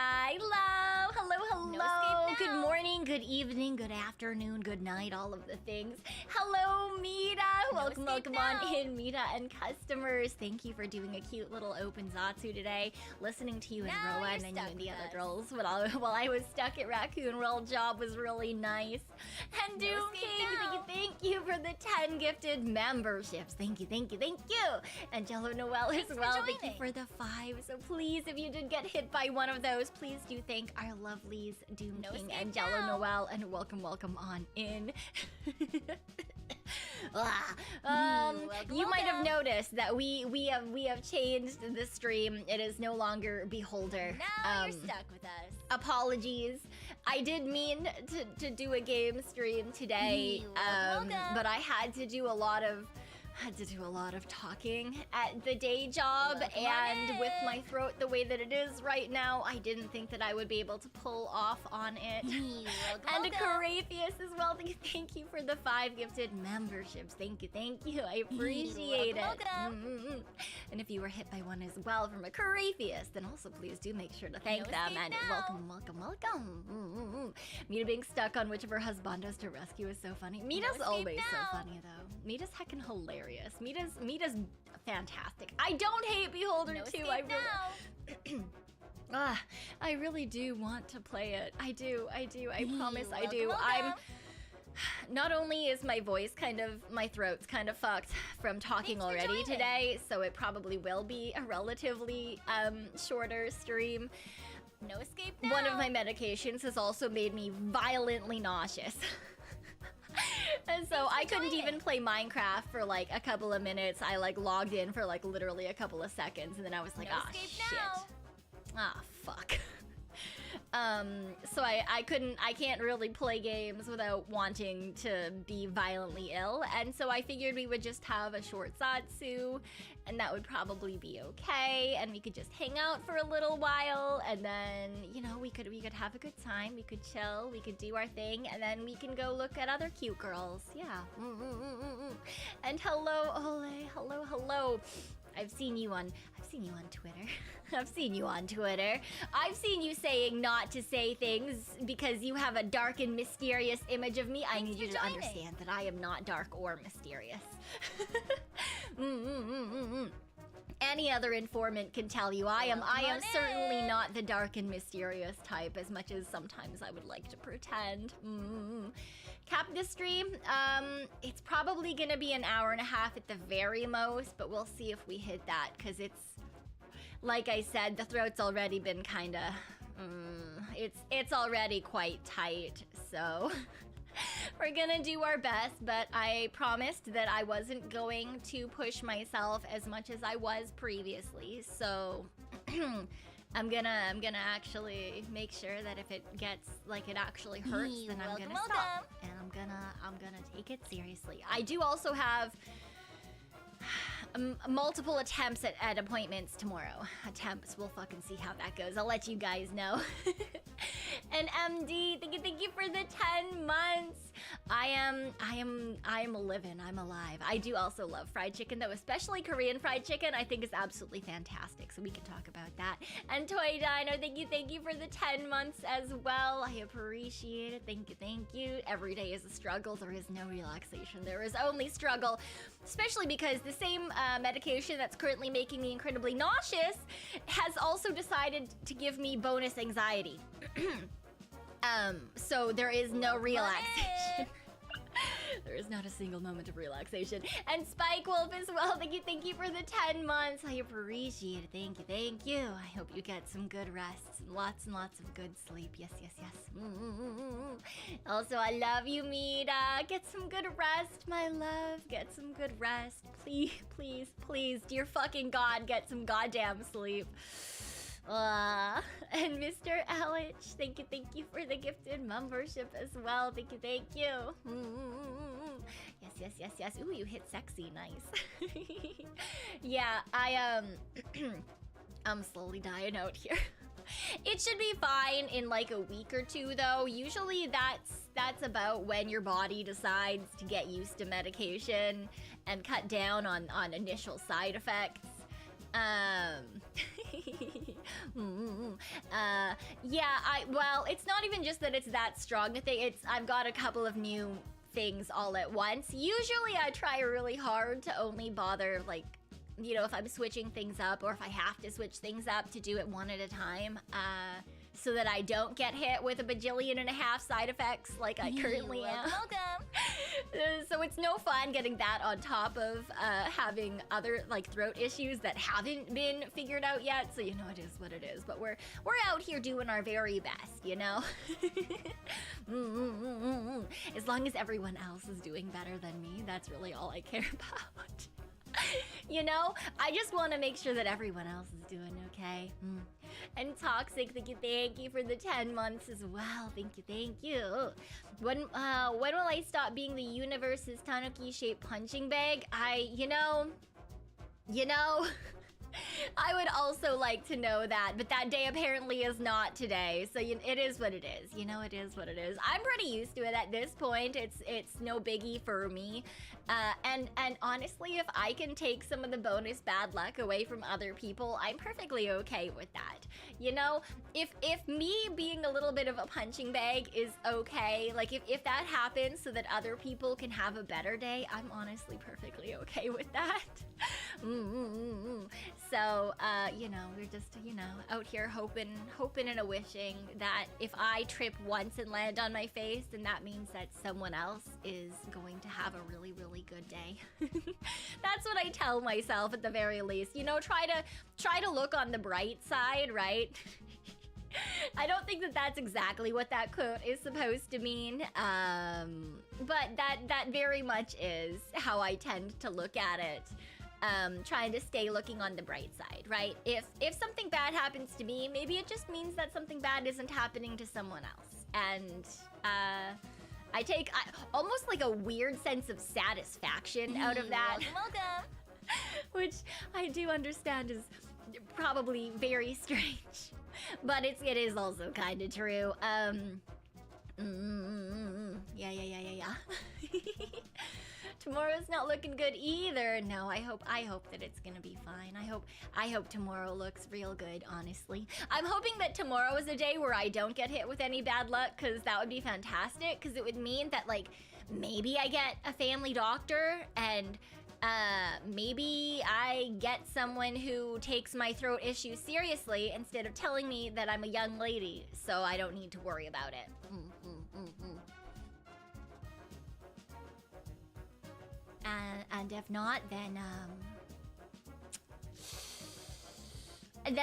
Sky Love. Hello. No escape Good now. morning, good evening, good afternoon, good night, all of the things. Hello, Meeta. Welcome escape on now. in, Meeta and customers. Thank you for doing a cute little open Zatsu today. Listening to you and Now Rowan you're and you stuck and the with other us. girls while I was stuck at Raccoon World. Job was really nice. And No Doom escape King, now. thank you for the 10 gifted memberships. Thank you. And Jello Noel as Thanks for well. Thank you joining. for the 5. So please, if you did get hit by one of those, please do thank our lovelies Doom No King escape and Jello now. Noel, and welcome on in. Welcome, You might have welcome. noticed that we have changed the stream. It is no longer Beholder. Now you're stuck with us. Apologies. I did mean to do a game stream today, Welcome. but I had to do a lot of talking at the day job, Welcome and on with in. my throat the way that it is right now, I didn't think that I would be able to pull off on it. Welcome, And welcome. Coratheus as well. Thank you for the 5 gifted memberships. Thank you. I appreciate Welcome, it. And if you were hit by one as well from a Coratheus, then also please do make sure to thank No them. escape And now. welcome. Meeta being stuck on which of her husbandos to rescue is so funny. Meeta's escape always so now. funny though. Meeta's heckin' hilarious. Meeta's fantastic. I don't hate Beholder No 2. escape now. I really do want to play it. I do. I promise I do. Welcome. Not only is my throat's kind of fucked from talking Thanks for already joining. today, so it probably will be a relatively shorter stream. No escape now. One of my medications has also made me violently nauseous. And so I couldn't joining. even play Minecraft for like a couple of minutes. I like logged in for like literally a couple of seconds, and then I was like, No ah, escape shit. now. Ah, fuck. So I can't really play games without wanting to be violently ill, and so I figured we would just have a short Zatsu, and that would probably be okay, and we could just hang out for a little while, and then, you know, we could have a good time, we could chill, we could do our thing, and then we can go look at other cute girls. Yeah. And hello, Ole. Hello. I've seen you on Twitter. I've seen you saying not to say things because you have a dark and mysterious image of me. I need you for to joining. understand that I am not dark or mysterious. Any other informant can tell you I am on certainly in. not the dark and mysterious type, as much as sometimes I would like to pretend. Cap this stream. It's probably gonna be an hour and a half at the very most, but we'll see if we hit that, because it's, like I said, the throat's already been kinda, it's already quite tight, so we're gonna do our best, but I promised that I wasn't going to push myself as much as I was previously, so I'm gonna actually make sure that if it gets like it actually hurts, then I'm gonna stop, and I'm gonna take it seriously. I do also have multiple attempts at appointments tomorrow. Attempts, we'll fucking see how that goes. I'll let you guys know. And MD, thank you for the 10 months. I am living, I'm alive. I do also love fried chicken though, especially Korean fried chicken. I think is absolutely fantastic, so we can talk about that. And Toy Dino, thank you for the 10 months as well. I appreciate it. Thank you. Every day is a struggle. There is no relaxation. There is only struggle, especially because the same medication that's currently making me incredibly nauseous has also decided to give me bonus anxiety. So there is no relaxation. There is not a single moment of relaxation. And Spike Wolf as well, thank you for the 10 months. I appreciate it. Thank you. I hope you get some good rests and lots of good sleep. Yes. Also, I love you, Meeta. Get some good rest, my love. Get some good rest. Please, dear fucking God, get some goddamn sleep. And Mr. Ellich, thank you for the gifted membership as well. Thank you. Yes. Ooh, you hit sexy, nice. Yeah, I'm slowly dying out here. It should be fine in like a week or two though. Usually that's about when your body decides to get used to medication and cut down on initial side effects. Well, it's not even just that it's that strong. I've got a couple of new things all at once. Usually I try really hard to only bother, like, you know, if I'm switching things up or if I have to switch things up, to do it one at a time, so that I don't get hit with a bajillion and a half side effects like I currently am. Welcome. So it's no fun getting that on top of having other, like, throat issues that haven't been figured out yet. So, you know, it is what it is. But we're out here doing our very best, you know? As long as everyone else is doing better than me, that's really all I care about. You know? I just want to make sure that everyone else is doing okay. And Toxic, thank you for the 10 months as well. Thank you. When will I stop being the universe's Tanuki-shaped punching bag? You know, I would also like to know that, but that day apparently is not today. So it is what it is. You know, it is what it is. I'm pretty used to it at this point. It's no biggie for me. And honestly, if I can take some of the bonus bad luck away from other people, I'm perfectly okay with that. You know, if me being a little bit of a punching bag is okay, like if that happens so that other people can have a better day, I'm honestly perfectly okay with that. So, you know, we're just, you know, out here hoping and a wishing that if I trip once and land on my face, then that means that someone else is going to have a really, really good day. That's what I tell myself at the very least. You know, try to look on the bright side, right? I don't think that that's exactly what that quote is supposed to mean, but that very much is how I tend to look at it. Trying to stay looking on the bright side, right? If something bad happens to me, maybe it just means that something bad isn't happening to someone else. And I take almost like a weird sense of satisfaction out of that. Welcome. Which I do understand is probably very strange. But it is also kind of true. Yeah. Tomorrow's not looking good either. No, I hope that it's gonna be fine. I hope tomorrow looks real good, honestly. I'm hoping that tomorrow is a day where I don't get hit with any bad luck, because that would be fantastic, because it would mean that, like, maybe I get a family doctor, and maybe I get someone who takes my throat issue seriously instead of telling me that I'm a young lady, so I don't need to worry about it. And if not, then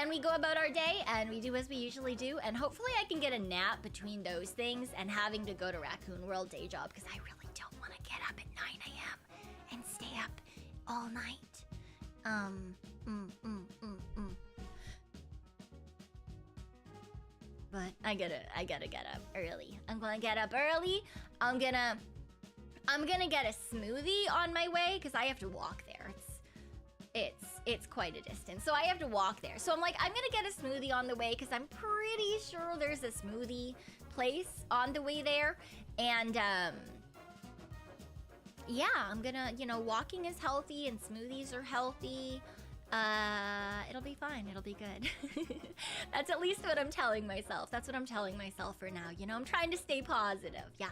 we go about our day and we do as we usually do, and hopefully I can get a nap between those things and having to go to Raccoon World day job, because I really don't want to get up at 9 a.m. and stay up all night. But I gotta get up early. I'm gonna get up early. I'm gonna get a smoothie on my way, because I have to walk there. It's quite a distance, so I have to walk there. So I'm like, I'm gonna get a smoothie on the way, because I'm pretty sure there's a smoothie place on the way there. And yeah, I'm gonna, you know, walking is healthy and smoothies are healthy. It'll be fine. It'll be good. That's at least what I'm telling myself. That's what I'm telling myself for now. You know, I'm trying to stay positive. Yeah.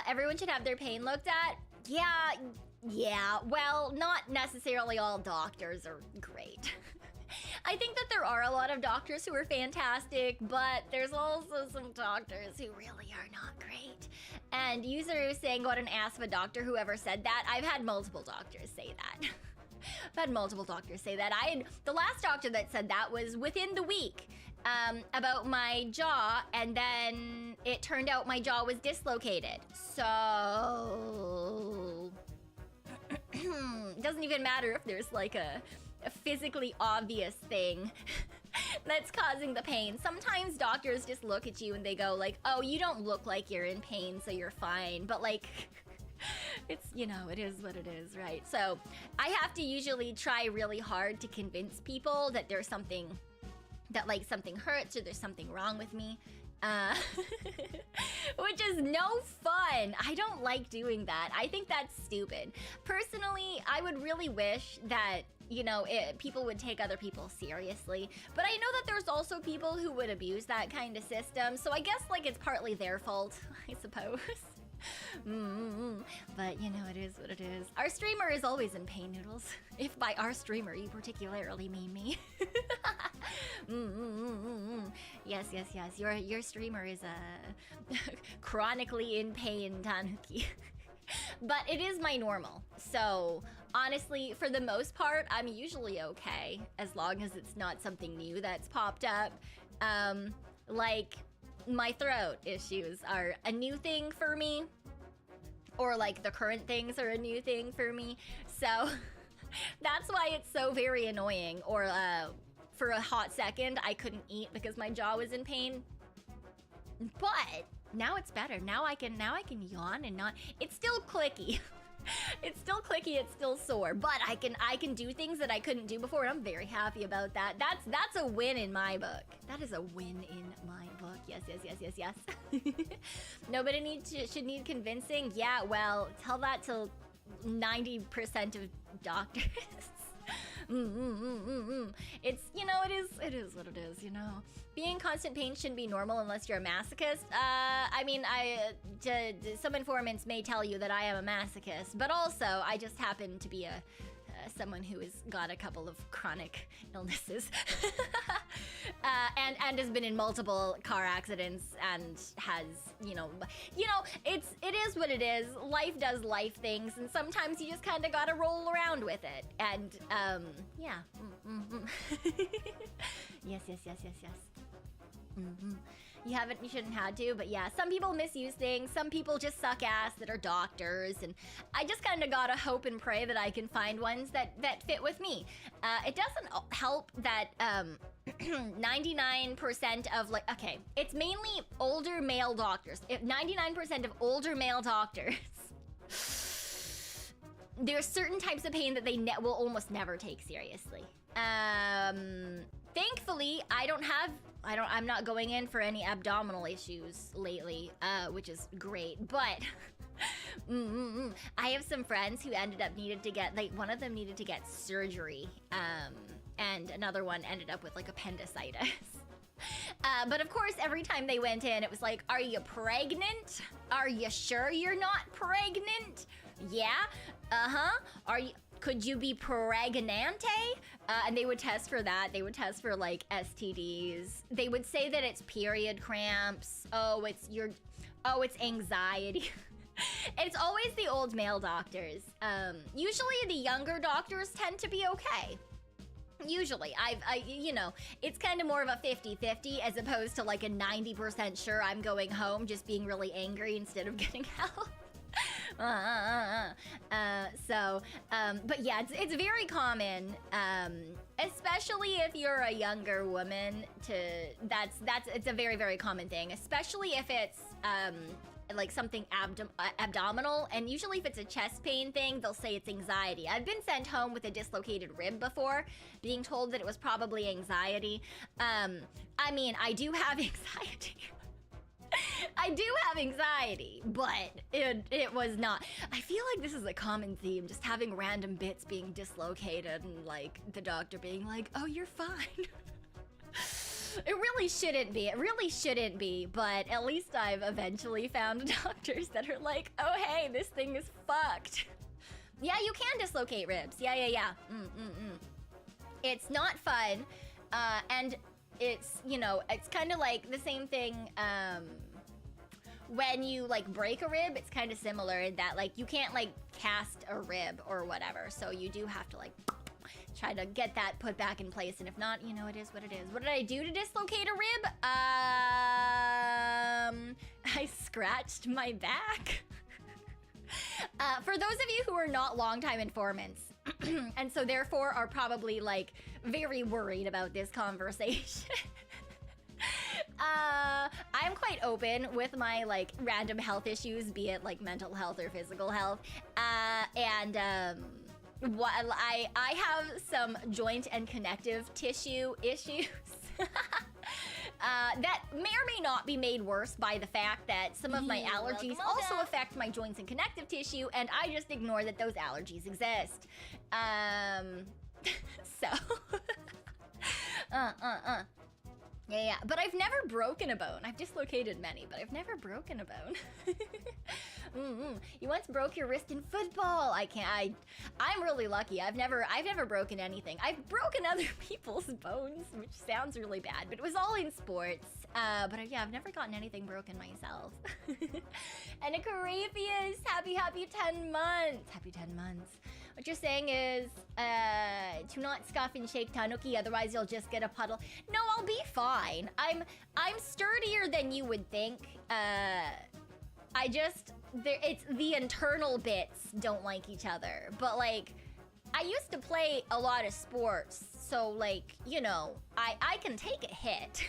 Everyone should have their pain looked at. Yeah. Well, not necessarily all doctors are great. I think that there are a lot of doctors who are fantastic, but there's also some doctors who really are not great. And user is saying, what an ass of a doctor, whoever said that. I've had multiple doctors say that. I've had multiple doctors say that. The last doctor that said that was within the week, about my jaw, and then it turned out my jaw was dislocated. So it doesn't even matter if there's like a physically obvious thing that's causing the pain. Sometimes doctors just look at you and they go like, oh, you don't look like you're in pain, so you're fine. But like, it's, you know, it is what it is, right? So I have to usually try really hard to convince people that there's something, that like something hurts or there's something wrong with me. which is no fun. I don't like doing that. I think that's stupid. Personally, I would really wish that, you know, people would take other people seriously, but I know that there's also people who would abuse that kind of system, so I guess, like, it's partly their fault, I suppose. But, you know, it is what it is. Our streamer is always in pain, Noodles. If by our streamer you particularly mean me. Yes, yes, yes. Your streamer is chronically in pain, Tanuki. But it is my normal. So, honestly, for the most part, I'm usually okay, as long as it's not something new that's popped up. Like, my throat issues are a new thing for me. Or, like, the current things are a new thing for me. So, that's why it's so very annoying. Or, for a hot second, I couldn't eat because my jaw was in pain. But now it's better. Now I can yawn and not. It's still clicky. It's still clicky. It's still sore. But I can do things that I couldn't do before, and I'm very happy about that. That's a win in my book. That is a win in my book. Yes, yes, yes, yes, yes. Nobody should need convincing. Yeah, well, tell that to 90% of doctors. It's, you know, it is what it is, you know. Being in constant pain shouldn't be normal unless you're a masochist. I mean, some informants may tell you that I am a masochist, but also I just happen to be someone who has got a couple of chronic illnesses and has been in multiple car accidents and has, you know, it is what it is. Life does life things, and sometimes you just kind of gotta roll around with it. And yeah. Yes, yes, yes, yes, yes. You shouldn't have to, but yeah, some people misuse things, some people just suck ass that are doctors, and I just kind of gotta hope and pray that I can find ones that fit with me. It doesn't help that 99% of, like, okay, it's mainly older male doctors. If 99% of older male doctors, there's certain types of pain that they will almost never take seriously. Thankfully, I'm not going in for any abdominal issues lately, which is great, but I have some friends who ended up one of them needed to get surgery, and another one ended up with, like, appendicitis. But of course, every time they went in, it was like, are you pregnant? Are you sure you're not pregnant? Yeah? Could you be pregnante? And they would test for that. They would test for, like, STDs. They would say that it's period cramps. It's anxiety. It's always the old male doctors. Usually the younger doctors tend to be okay. Usually, you know, it's kind of more of a 50-50 as opposed to, like, a 90% sure I'm going home just being really angry instead of getting help. But yeah, it's very common, especially if you're a younger woman. It's a very, very common thing, especially if it's like something abdominal, and usually if it's a chest pain thing, they'll say it's anxiety. I've been sent home with a dislocated rib before, being told that it was probably anxiety. I mean, I do have anxiety. I do have anxiety, but it was not. I feel like this is a common theme, just having random bits being dislocated and, like, the doctor being like, oh, you're fine. It really shouldn't be. It really shouldn't be, but at least I've eventually found doctors that are like, oh, hey, this thing is fucked. Yeah, you can dislocate ribs. Yeah. It's not fun, and it's, you know, it's kind of like the same thing, when you, like, break a rib, it's kind of similar in that, like, you can't, like, cast a rib or whatever, so you do have to, like, try to get that put back in place, and if not, you know, it is what it is. What did I do to dislocate a rib? I scratched my back. For those of you who are not longtime informants, and so therefore are probably, like, very worried about this conversation, I'm quite open with my, like, random health issues, be it, like, mental health or physical health, and I have some joint and connective tissue issues. that may or may not be made worse by the fact that some of my allergies also affect my joints and connective tissue, and I just ignore that those allergies exist. So, yeah, but I've never broken a bone. I've dislocated many, but I've never broken a bone. You once broke your wrist in football. I'm really lucky. I've never broken anything. I've broken other people's bones, which sounds really bad, but it was all in sports. But yeah, I've never gotten anything broken myself. And Acarapius, happy 10 months. Happy 10 months. What you're saying is, to not scuff and shake Tanuki, otherwise you'll just get a puddle. No, I'll be fine. I'm sturdier than you would think. It's the internal bits don't like each other. But like, I used to play a lot of sports, so like, you know, I can take a hit.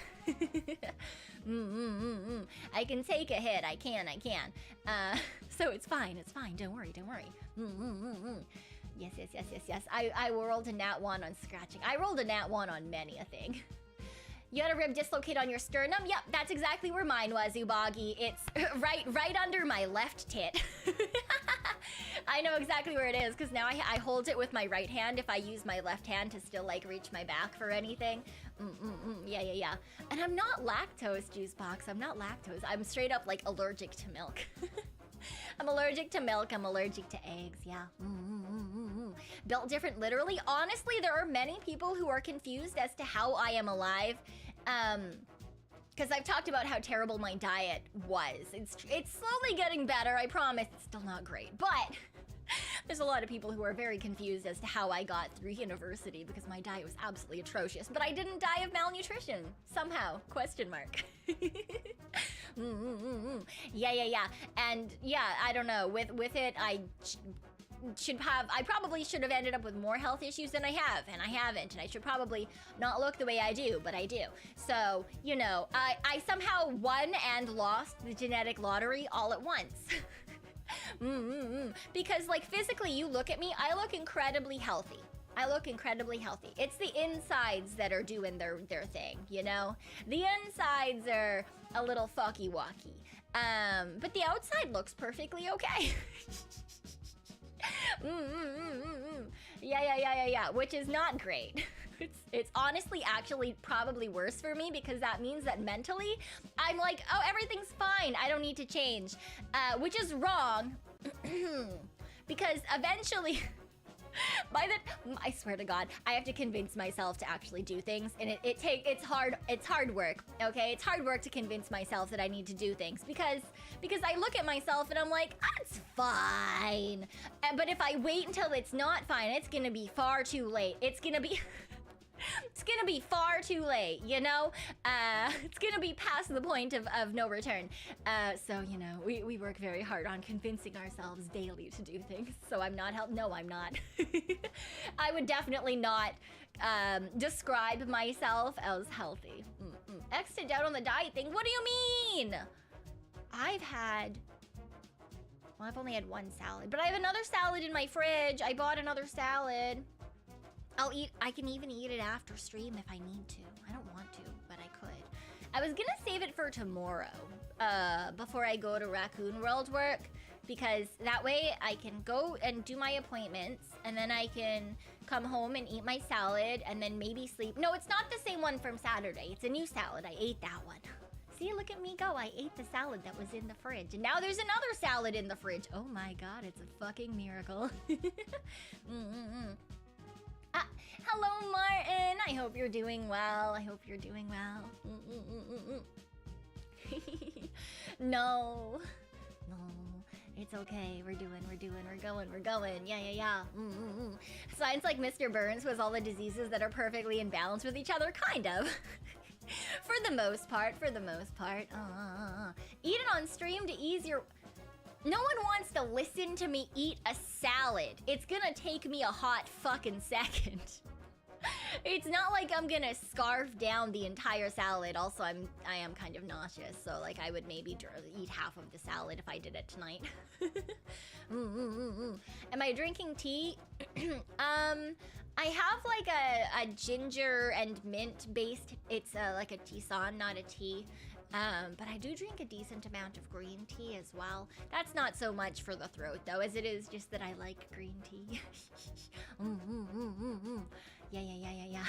I can take a hit, I can. So it's fine, don't worry. Yes. I rolled a nat 1 on scratching. I rolled a nat 1 on many a thing. You had a rib dislocate on your sternum? Yep, that's exactly where mine was, Ubagi. It's right under my left tit. I know exactly where it is, because now I hold it with my right hand if I use my left hand to still, like, reach my back for anything. Yeah. And I'm not lactose, Juicebox. I'm not lactose. I'm straight up, like, allergic to milk. I'm allergic to milk. I'm allergic to eggs, yeah. Built different, literally. Honestly, there are many people who are confused as to how I am alive. Because I've talked about how terrible my diet was. It's slowly getting better, I promise. It's still not great, but there's a lot of people who are very confused as to how I got through university because my diet was absolutely atrocious, but I didn't die of malnutrition somehow, question mark. Yeah. And yeah, I don't know, with it, I probably should have ended up with more health issues than I have, and I haven't, and I should probably not look the way I do, but I do. So, you know, I somehow won and lost the genetic lottery all at once. Because, like, physically, you look at me, I look incredibly healthy. It's the insides that are doing their thing, you know? The insides are a little fucky-wacky. But the outside looks perfectly okay. Yeah, which is not great. It's honestly actually probably worse for me because that means that mentally I'm like, oh, everything's fine, I don't need to change, which is wrong. Because eventually I swear to God, I have to convince myself to actually do things, and it's hard work, okay? It's hard work to convince myself that I need to do things because I look at myself and I'm like, it's fine. But if I wait until it's not fine, it's gonna be far too late. It's gonna be far too late, you know? It's gonna be past the point of no return. So, you know, we work very hard on convincing ourselves daily to do things. So I'm not no, I'm not. I would definitely not describe myself as healthy. Exit out on the diet thing, what do you mean? I've only had one salad, but I have another salad in my fridge. I bought another salad. I can even eat it after stream if I need to. I don't want to, but I could. I was gonna save it for tomorrow, before I go to Raccoon World work, because that way I can go and do my appointments, and then I can come home and eat my salad, and then maybe sleep. No, it's not the same one from Saturday. It's a new salad. I ate that one. See, look at me go. I ate the salad that was in the fridge, and now there's another salad in the fridge. Oh my God, it's a fucking miracle. Hello, Martin. I hope you're doing well. No, it's okay. We're going. Yeah. Science like Mr. Burns was all the diseases that are perfectly in balance with each other, kind of. For the most part. Eat it on stream to ease your... No one wants to listen to me eat a salad. It's gonna take me a hot fucking second. It's not like I'm gonna scarf down the entire salad. Also, I am kind of nauseous, so like I would maybe eat half of the salad if I did it tonight. Am I drinking tea? I have like a ginger and mint based. It's like a tisane, not a tea. But I do drink a decent amount of green tea as well. That's not so much for the throat though, as it is just that I like green tea. Yeah.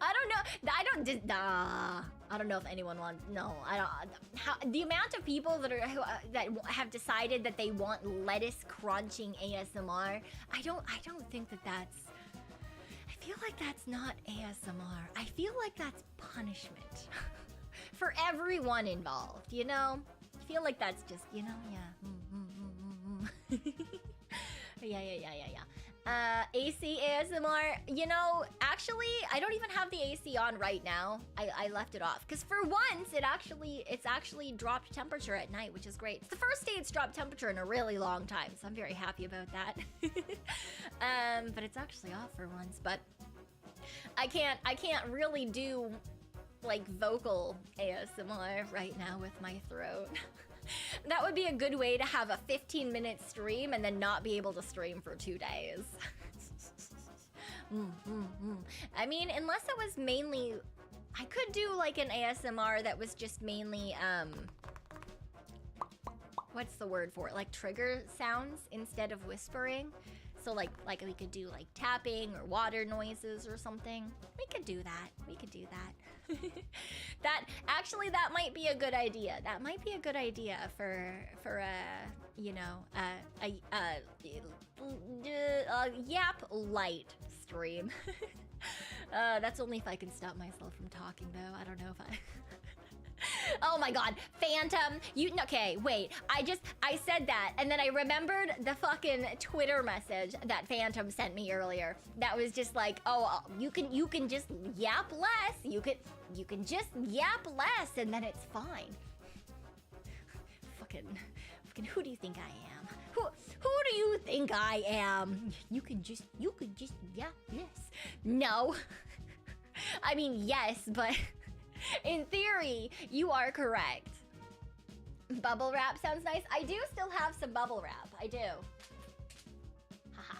I don't know. I don't know if anyone wants. No, I don't. The amount of people that that have decided that they want lettuce crunching ASMR. I don't think that that's. I feel like that's not ASMR. I feel like that's punishment for everyone involved. You know, I feel like that's just yeah. AC ASMR, you know, actually, I don't even have the AC on right now. I left it off, because for once, it's actually dropped temperature at night, which is great. It's the first day it's dropped temperature in a really long time, so I'm very happy about that. But it's actually off for once, but I can't really do, like, vocal ASMR right now with my throat. That would be a good way to have a 15-minute stream and then not be able to stream for 2 days. I mean, unless it was mainly... I could do like an ASMR that was just mainly, what's the word for it? Like trigger sounds instead of whispering. So like we could do like tapping or water noises or something. We could do that. That might be a good idea. That might be a good idea for a yap light stream. That's only if I can stop myself from talking though. I don't know if I... Oh my god, Phantom, okay, wait, I said that, and then I remembered the fucking Twitter message that Phantom sent me earlier. That was just like, oh, you can just yap less, you can just yap less, and then it's fine. Fucking, who do you think I am? Who do you think I am? You can just yap less. No. I mean, yes, but... In theory, you are correct. Bubble wrap sounds nice. I do still have some bubble wrap. I do. Haha.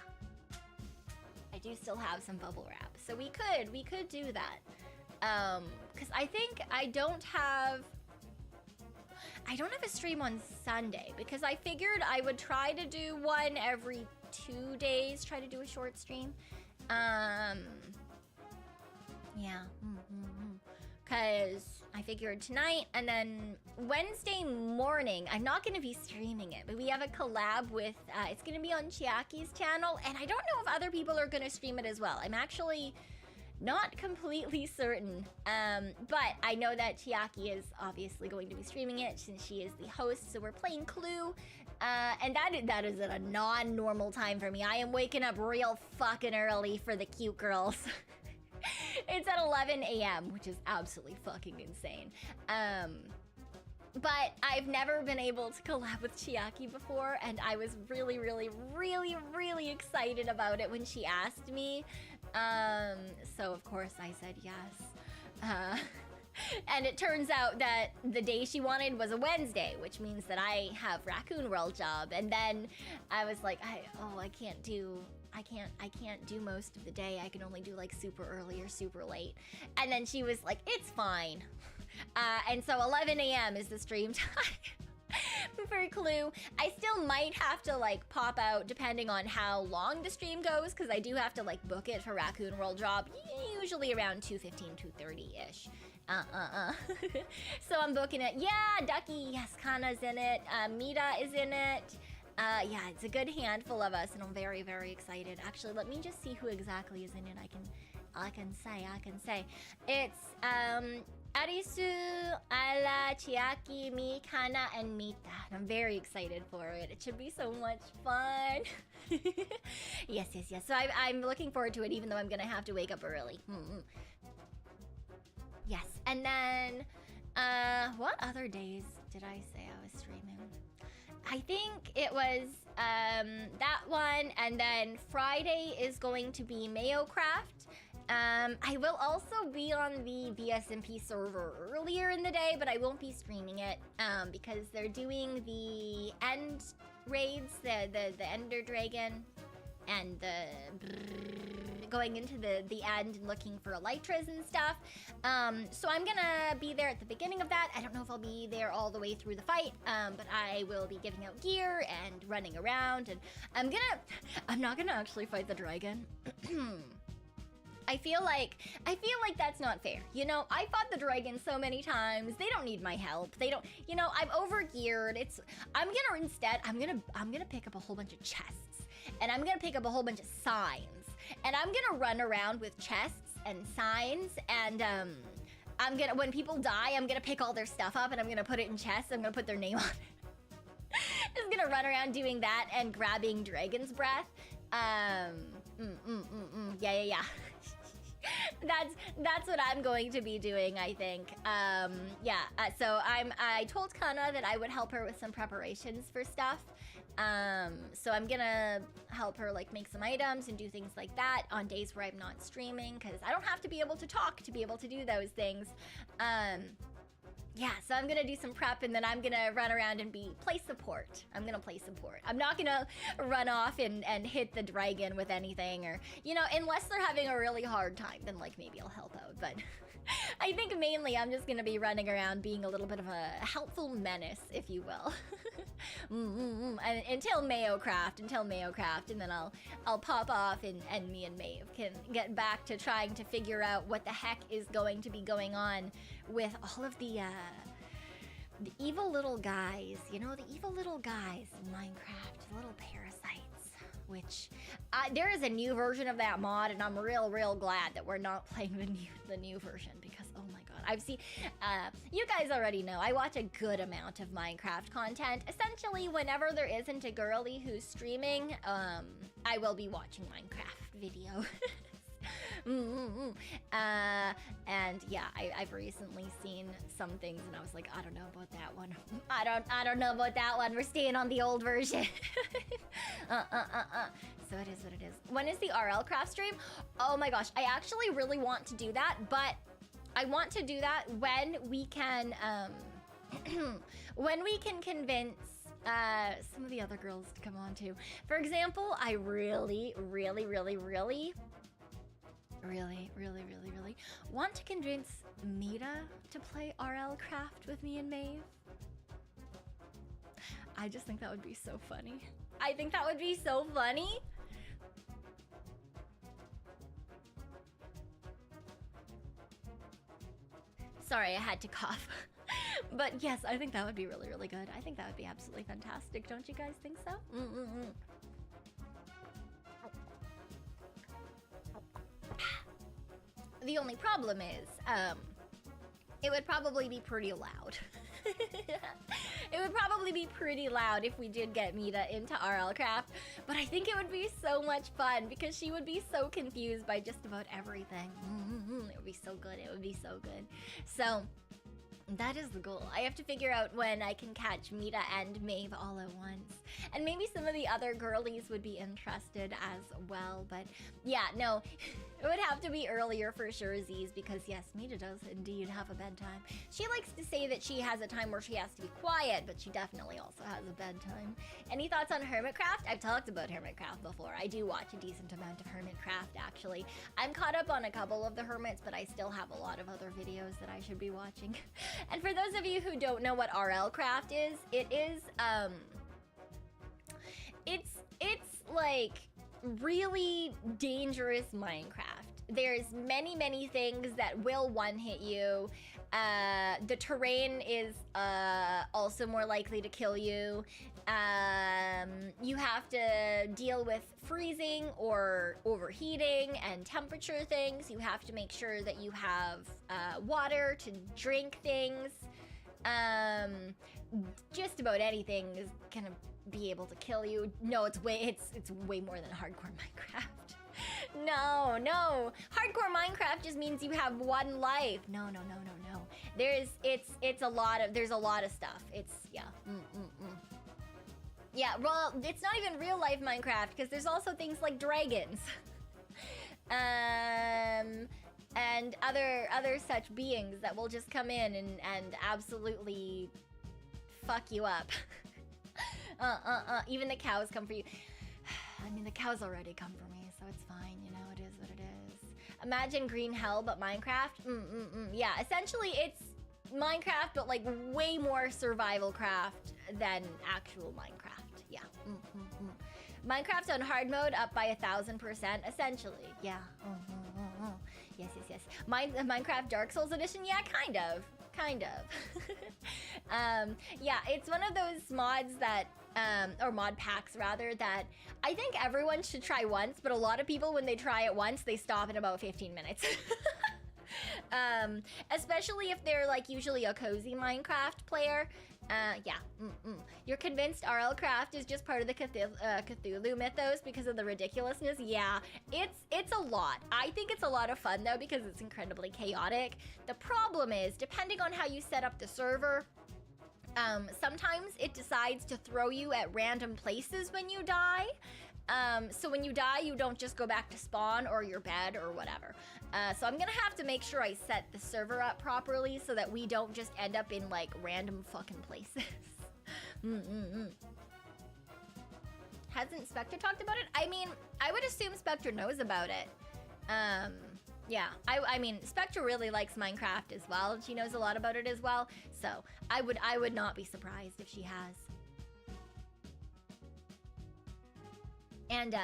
I do still have some bubble wrap. So we could do that. Cause I think I don't have a stream on Sunday because I figured I would try to do one every 2 days, try to do a short stream. Yeah. Because I figured tonight and then Wednesday morning, I'm not going to be streaming it, but we have a collab with, it's going to be on Chiaki's channel, and I don't know if other people are going to stream it as well. I'm actually not completely certain, but I know that Chiaki is obviously going to be streaming it since she is the host, so we're playing Clue, and that is at a non-normal time for me. I am waking up real fucking early for the cute girls. It's at 11 a.m., which is absolutely fucking insane. But I've never been able to collab with Chiaki before, and I was really, really, really, really excited about it when she asked me. So of course I said yes. And it turns out that the day she wanted was a Wednesday, which means that I have Raccoon World job. And then I was like, I can't do most of the day. I can only do like super early or super late. And then she was like, it's fine. And so 11 a.m. is the stream time for Clue. I still might have to like pop out depending on how long the stream goes, because I do have to like book it for Raccoon World job, usually around 2:15, 2:30-ish. So I'm booking it. Yeah, Ducky, yes, Kana's in it. Meeta is in it. Yeah, it's a good handful of us, and I'm very, very excited. Actually, let me just see who exactly is in it. I can say. It's, Arisu, Ala, Chiaki, me, Kana, and Meeta. I'm very excited for it. It should be so much fun. Yes. So I'm looking forward to it, even though I'm gonna have to wake up early. Yes, and then, what other days did I say I was streaming? I think it was that one, and then Friday is going to be Maeve Kagekiri. I will also be on the VSMP server earlier in the day, but I won't be streaming it because they're doing the end raids, the Ender Dragon, and the going into the end and looking for elytras and stuff. So I'm gonna be there at the beginning of that. I don't know if I'll be there all the way through the fight, but I will be giving out gear and running around, and I'm not gonna actually fight the dragon. I feel like that's not fair. You know, I fought the dragon so many times. They don't need my help. They don't, you know, I'm overgeared. I'm gonna pick up a whole bunch of chests, and I'm gonna pick up a whole bunch of signs, and I'm gonna run around with chests and signs, and when people die, I'm gonna pick all their stuff up and I'm gonna put it in chests. I'm gonna put their name on it. Just gonna run around doing that and grabbing dragon's breath. Yeah. That's what I'm going to be doing, I think. So I told Kana that I would help her with some preparations for stuff. So I'm gonna help her like make some items and do things like that on days where I'm not streaming, because I don't have to be able to talk to be able to do those things. Yeah, so I'm gonna do some prep, and then I'm gonna run around and play support. I'm gonna play support. I'm not gonna run off and hit the dragon with anything, or, you know, unless they're having a really hard time, then like maybe I'll help out. But I think mainly I'm just gonna be running around being a little bit of a helpful menace, if you will. Until MayoCraft, and then I'll pop off, and me and Maeve can get back to trying to figure out what the heck is going to be going on with all of the evil little guys, you know, the evil little guys in Minecraft, the little parasites, which there is a new version of that mod, and I'm real glad that we're not playing the new version, because oh my god, I've seen, you guys already know, I watch a good amount of Minecraft content. Essentially, whenever there isn't a girly who's streaming, I will be watching Minecraft videos. And yeah, I've recently seen some things, and I was like, I don't know about that one. I don't know about that one. We're staying on the old version. So it is what it is. When is the RLCraft stream? Oh my gosh, I actually really want to do that, but I want to do that when we can, when we can convince some of the other girls to come on too. For example, I really want to convince Meeta to play RLCraft with me and Maeve. I just think that would be so funny. I think that would be so funny. Sorry, I had to cough. But yes, I think that would be really good. I think that would be absolutely fantastic. Don't you guys think so? The only problem is, it would probably be pretty loud. It would probably be pretty loud if we did get Meeta into RLCraft, but I think it would be so much fun because she would be so confused by just about everything. It would be so good. It would be so good. So that is the goal. I have to figure out when I can catch Meeta and Maeve all at once. And maybe some of the other girlies would be interested as well. But yeah, no, it would have to be earlier for sure, Z's, because yes, Meeta does indeed have a bedtime. She likes to say that she has a time where she has to be quiet, but she definitely also has a bedtime. Any thoughts on Hermitcraft? I've talked about Hermitcraft before. I do watch a decent amount of Hermitcraft, actually. I'm caught up on a couple of the Hermits, but I still have a lot of other videos that I should be watching. And for those of you who don't know what RLCraft is, it is, it's like really dangerous Minecraft. There's many things that will one-hit you. The terrain is also more likely to kill you. You have to deal with freezing or overheating and temperature things. You have to make sure that you have water to drink things. Just about anything is gonna be able to kill you. No, it's way more than hardcore Minecraft. No. Hardcore Minecraft just means you have one life. No. There's a lot of stuff. It's yeah. Yeah, well, it's not even real life Minecraft because there's also things like dragons. and other such beings that will just come in and absolutely fuck you up. Even the cows come for you. I mean, the cows already come for me, so it's fine, you know, it is what it is. Imagine green hell, but Minecraft. Yeah, essentially it's Minecraft, but like way more survival craft than actual Minecraft. Yeah. Minecraft's on hard mode, up by 1000%, essentially. Yeah. Yes. Minecraft Dark Souls edition. Yeah, kind of. Yeah, it's one of those mods that, or mod packs rather, that I think everyone should try once, but a lot of people, when they try it once, they stop in about 15 minutes. Especially if they're like usually a cozy Minecraft player. Yeah. You're convinced RLCraft is just part of the Cthulhu mythos because of the ridiculousness? Yeah, it's a lot. I think it's a lot of fun though because it's incredibly chaotic. The problem is, depending on how you set up the server, sometimes it decides to throw you at random places when you die. So when you die, you don't just go back to spawn or your bed or whatever. So I'm gonna have to make sure I set the server up properly so that we don't just end up in like random fucking places. Hasn't Spectre talked about it? I mean, I would assume Spectre knows about it. Yeah, I mean, Spectre really likes Minecraft as well. She knows a lot about it as well. So I would not be surprised if she has. And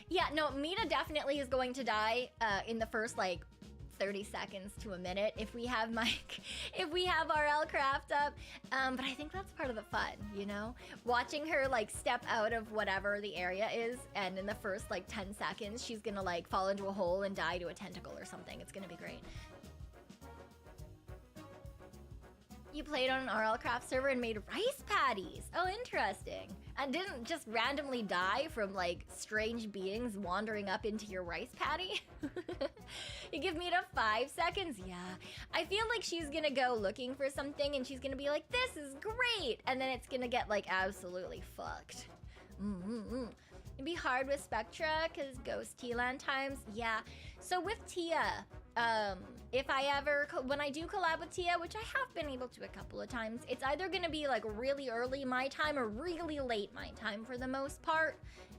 yeah, no, Meeta definitely is going to die in the first like 30 seconds to a minute if we have RLCraft up. But I think that's part of the fun, you know? Watching her like step out of whatever the area is, and in the first like 10 seconds, she's gonna like fall into a hole and die to a tentacle or something. It's gonna be great. You played on an RLCraft server and made rice patties. Oh, interesting. And didn't just randomly die from like strange beings wandering up into your rice patty? You give Meeta 5 seconds? Yeah. I feel like she's gonna go looking for something and she's gonna be like, this is great! And then it's gonna get like absolutely fucked. It'd be hard with Spectra because Ghost T-Land times. Yeah. So with Tia, when I do collab with Tia, which I have been able to a couple of times, it's either gonna be like really early my time or really late my time for the most part.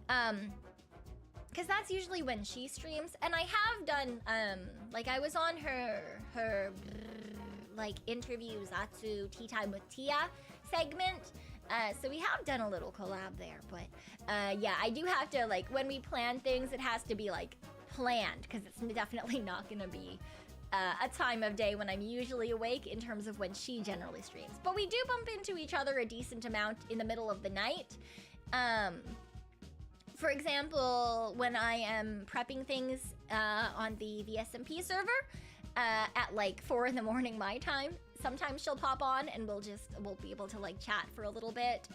Because that's usually when she streams. And I have done, like I was on her like interview Zatsu Tea Time with Tia segment. So we have done a little collab there, but yeah, I do have to, like, when we plan things, it has to be like planned, because it's definitely not gonna be a time of day when I'm usually awake in terms of when she generally streams. But we do bump into each other a decent amount in the middle of the night. For example, when I am prepping things on the VSMP server at like 4 in the morning my time, sometimes she'll pop on and we'll be able to like chat for a little bit.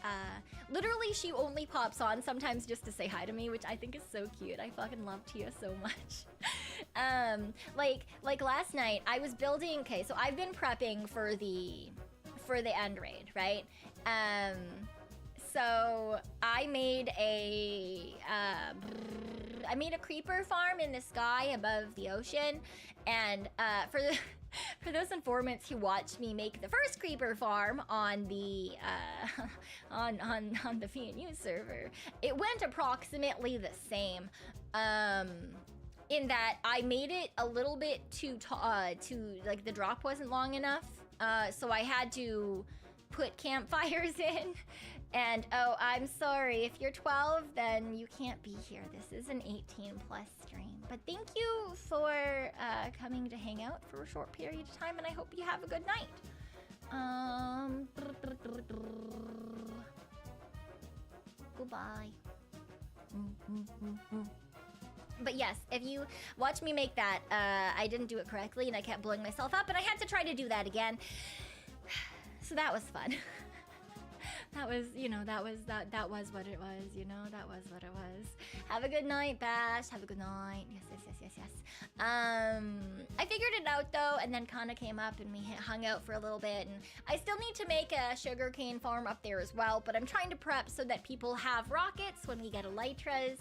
Literally, she only pops on sometimes just to say hi to me, which I think is so cute. I fucking love Tia so much. Like last night, I was building. Okay, so I've been prepping for the end raid, right? So I made a creeper farm in the sky above the ocean, and for those informants who watched me make the first creeper farm on the on the V&U server, it went approximately the same. In that I made it a little bit too like the drop wasn't long enough, so I had to put campfires in. And oh, I'm sorry, if you're 12, then you can't be here. This is an 18+ stream. But thank you for coming to hang out for a short period of time, and I hope you have a good night. Goodbye. But yes, if you watch me make that, I didn't do it correctly, and I kept blowing myself up, and I had to try to do that again. So that was fun. That was, you know, that was what it was, you know, that was what it was. Have a good night, Bash. Have a good night. Yes. I figured it out though, and then Kana came up and we hung out for a little bit, and I still need to make a sugarcane farm up there as well, but I'm trying to prep so that people have rockets when we get elytras,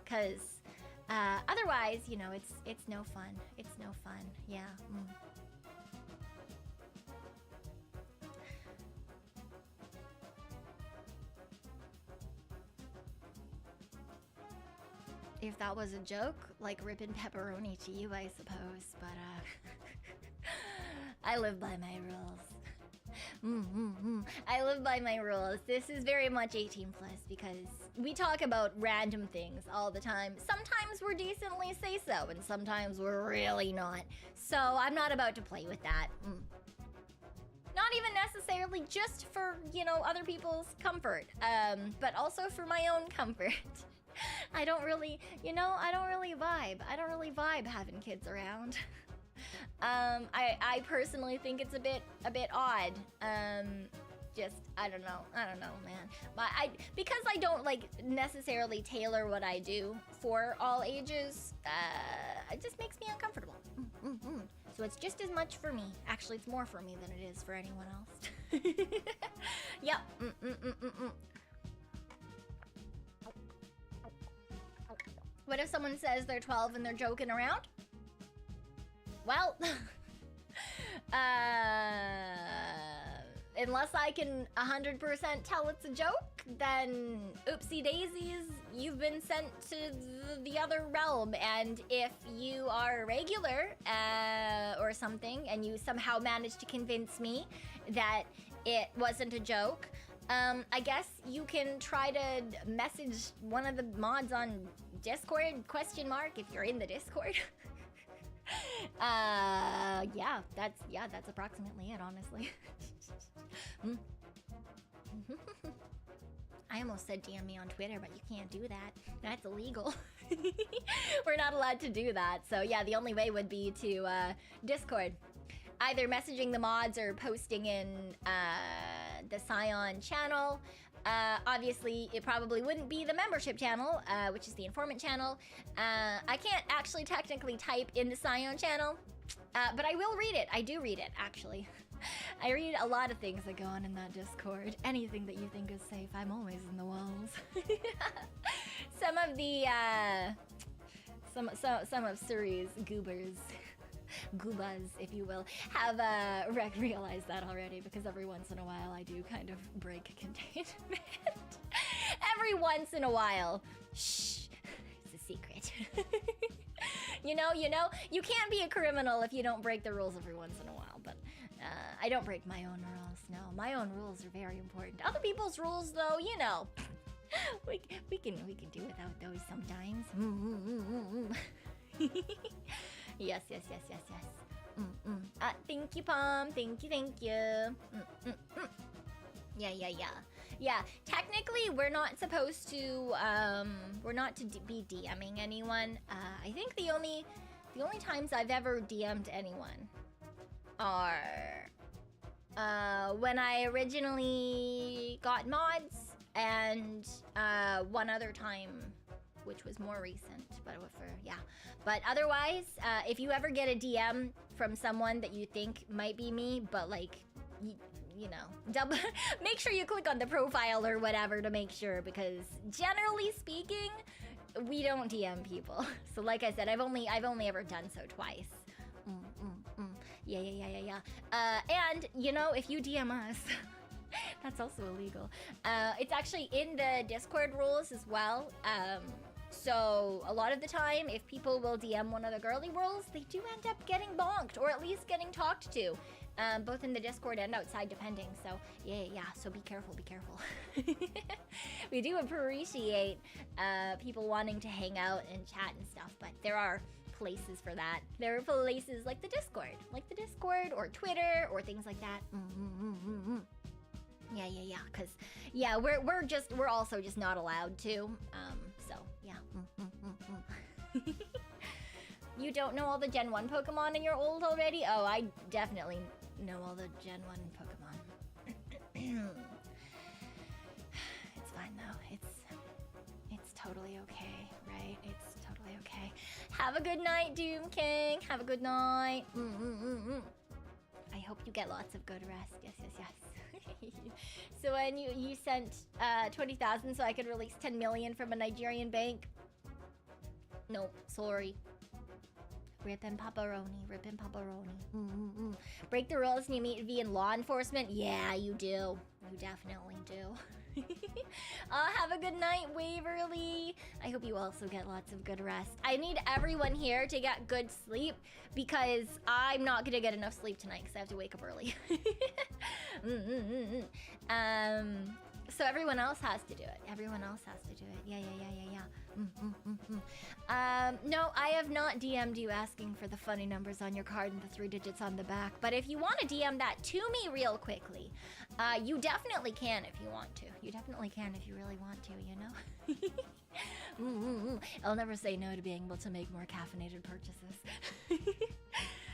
cause Otherwise, you know, it's no fun. It's no fun. Yeah. If that was a joke, like ripping pepperoni to you, I suppose, but I live by my rules. I live by my rules. This is very much 18 plus because we talk about random things all the time. Sometimes we're decently say so, and sometimes we're really not. So I'm not about to play with that. Not even necessarily just for, you know, other people's comfort, but also for my own comfort. I don't really, you know, I don't really vibe having kids around. I personally think it's a bit odd. Just, I don't know, man. But because I don't like necessarily tailor what I do for all ages, it just makes me uncomfortable. So it's just as much for me. Actually, it's more for me than it is for anyone else. Yep. What if someone says they're 12 and they're joking around? Well, unless I can 100% tell it's a joke, then oopsie daisies, you've been sent to the other realm. And if you are a regular or something, and you somehow managed to convince me that it wasn't a joke, I guess you can try to message one of the mods on Discord, ? If you're in the Discord. Yeah, that's approximately it, honestly. I almost said DM me on Twitter, but you can't do that. That's illegal. We're not allowed to do that. So yeah, the only way would be to Discord. Either messaging the mods or posting in the Cyon channel. Obviously, it probably wouldn't be the membership channel, which is the informant channel. I can't actually technically type in the Cyon channel, but I will read it. I do read it, actually. I read a lot of things that go on in that Discord. Anything that you think is safe, I'm always in the walls. Some of the, some of Suri's goobas, if you will, have realized that already, because every once in a while I do kind of break containment. Every once in a while. Shh, it's a secret. you know, you can't be a criminal if you don't break the rules every once in a while, but I don't break my own rules. No, my own rules are very important. Other people's rules, though, you know, we can do without those sometimes. Yes. Thank you, Pom. Thank you. Yeah. Technically, we're not supposed to. We're not to be DMing anyone. I think the only times I've ever DM'd anyone are when I originally got mods, and one other time, which was more recent, but otherwise, if you ever get a DM from someone that you think might be me, but like, you know, make sure you click on the profile or whatever to make sure, because generally speaking, we don't DM people. So like I said, I've only ever done so twice. Yeah. And you know, if you DM us, that's also illegal. It's actually in the Discord rules as well. So a lot of the time, if people will DM one of the girly worlds, they do end up getting bonked, or at least getting talked to, both in the Discord and outside, depending. So yeah. So be careful. We do appreciate people wanting to hang out and chat and stuff, but there are places for that. There are places like the Discord, or Twitter, or things like that. Yeah. Cause yeah, we're also just not allowed to. So yeah. You don't know all the Gen 1 Pokemon and you're old already? Oh, I definitely know all the Gen 1 Pokemon. It's fine though. It's totally okay, right? It's totally okay. Have a good night, Doom King. Have a good night. I hope you get lots of good rest. Yes. So when you sent 20,000 so I could release 10 million from a Nigerian bank. Nope, sorry. Rippin' pepperoni, rippin' pepperoni. Break the rules and you meet V in law enforcement? Yeah, you do. You definitely do. Have a good night, Waverly. I hope you also get lots of good rest. I need everyone here to get good sleep because I'm not gonna get enough sleep tonight because I have to wake up early. So everyone else has to do it. Everyone else has to do it. Yeah. No, I have not DM'd you asking for the funny numbers on your card and the 3 digits on the back. But if you want to DM that to me real quickly, you definitely can if you want to. You definitely can if you really want to, you know? I'll never say no to being able to make more caffeinated purchases.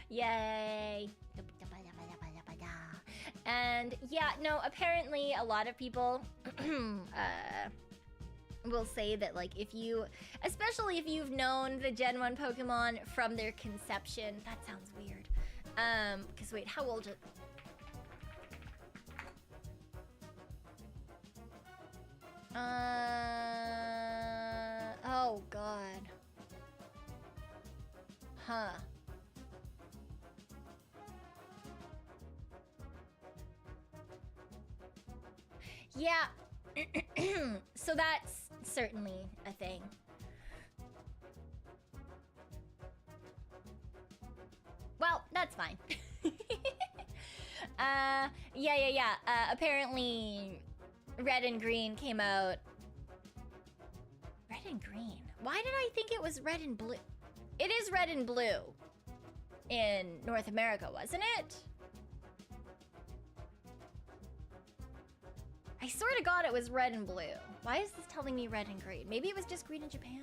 Yay! And yeah, no, apparently a lot of people will say that, like, if you, especially if you've known the Gen 1 Pokemon from their conception, that sounds weird. Because wait, how old is... Oh god. Huh. Yeah. So that's certainly a thing. Well, that's fine. Yeah. Apparently Red and Green came out. Red and Green? Why did I think it was Red and Blue? It is Red and Blue in North America, wasn't it? I swear to God it was Red and Blue. Why is this telling me Red and Green? Maybe it was just Green in Japan?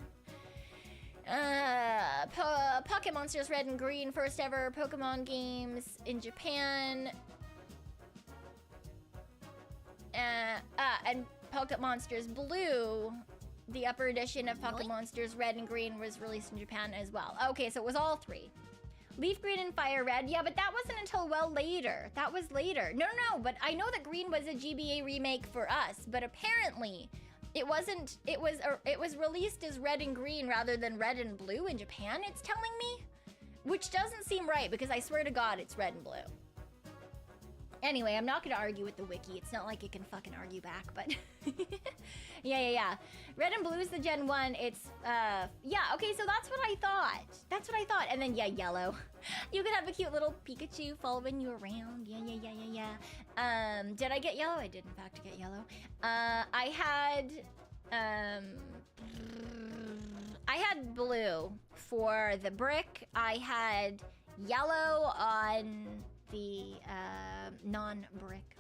Pocket Monsters Red and Green, first ever Pokemon games in Japan. And Pocket Monsters Blue, the upper edition of Pocket Monsters Red and Green, was released in Japan as well. Okay, so it was all 3. Leaf Green and Fire Red. Yeah, but that wasn't until well later. That was later. No, but I know that Green was a GBA remake for us, but apparently it wasn't. It was released as Red and Green rather than Red and Blue in Japan, it's telling me, which doesn't seem right because I swear to God it's Red and Blue. Anyway, I'm not gonna argue with the wiki. It's not like it can fucking argue back, but yeah. Red and Blue is the Gen 1. It's yeah, okay, so that's what I thought. That's what I thought. And then yeah, yellow. You could have a cute little Pikachu following you around. Yeah. Did I get yellow? I did in fact get yellow. I had blue for the brick. I had yellow on the non-brick.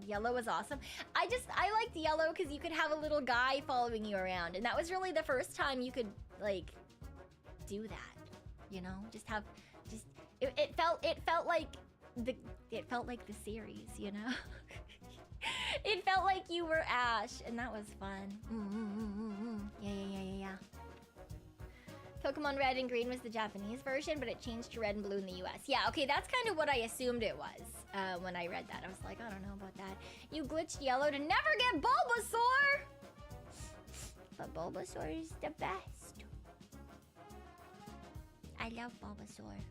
Yellow was awesome. I liked yellow because you could have a little guy following you around, and that was really the first time you could like do that. You know, it felt like the series. You know, it felt like you were Ash, and that was fun. Yeah. Pokemon Red and Green was the Japanese version, but it changed to Red and Blue in the US. Yeah, okay, that's kind of what I assumed it was when I read that. I was like, I don't know about that. You glitched yellow to never get Bulbasaur! But Bulbasaur is the best. I love Bulbasaur.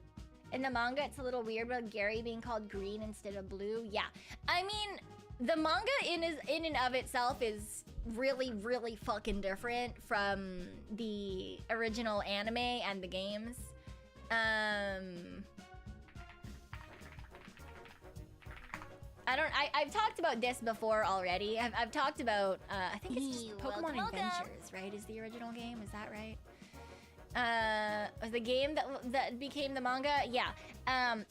In the manga, it's a little weird about Gary being called green instead of blue. Yeah, I mean, the manga in and of itself is really, really fucking different from the original anime and the games. I've talked about this before already. I've talked about, I think it's just Pokemon Adventures, right? Is the original game, is that right? The game that became the manga? Yeah.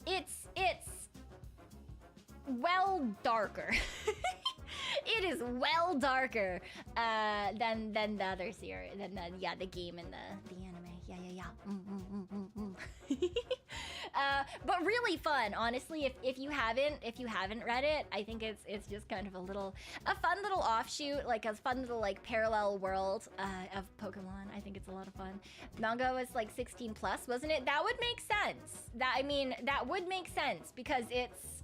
It's well darker. It is well darker than the other series, the game and the anime. Yeah. But really fun, honestly. If you haven't read it, I think it's just kind of a fun little offshoot, like a fun little like parallel world of Pokemon. I think it's a lot of fun. Manga was like 16 plus, wasn't it? That would make sense. That would make sense because it's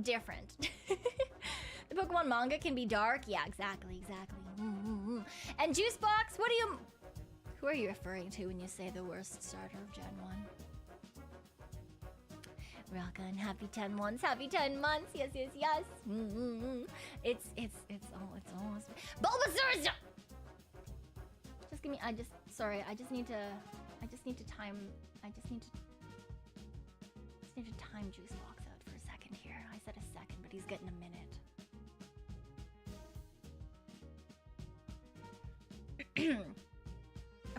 different. The Pokemon manga can be dark. Yeah, exactly. And Juicebox, what do you... Who are you referring to when you say the worst starter of Gen 1? Rockin', happy 10 months, happy 10 months, yes, yes, yes. It's almost... Bulbasaur! Just give me, I just need to time Juicebox out for a second here. I said a second, but he's getting a minute.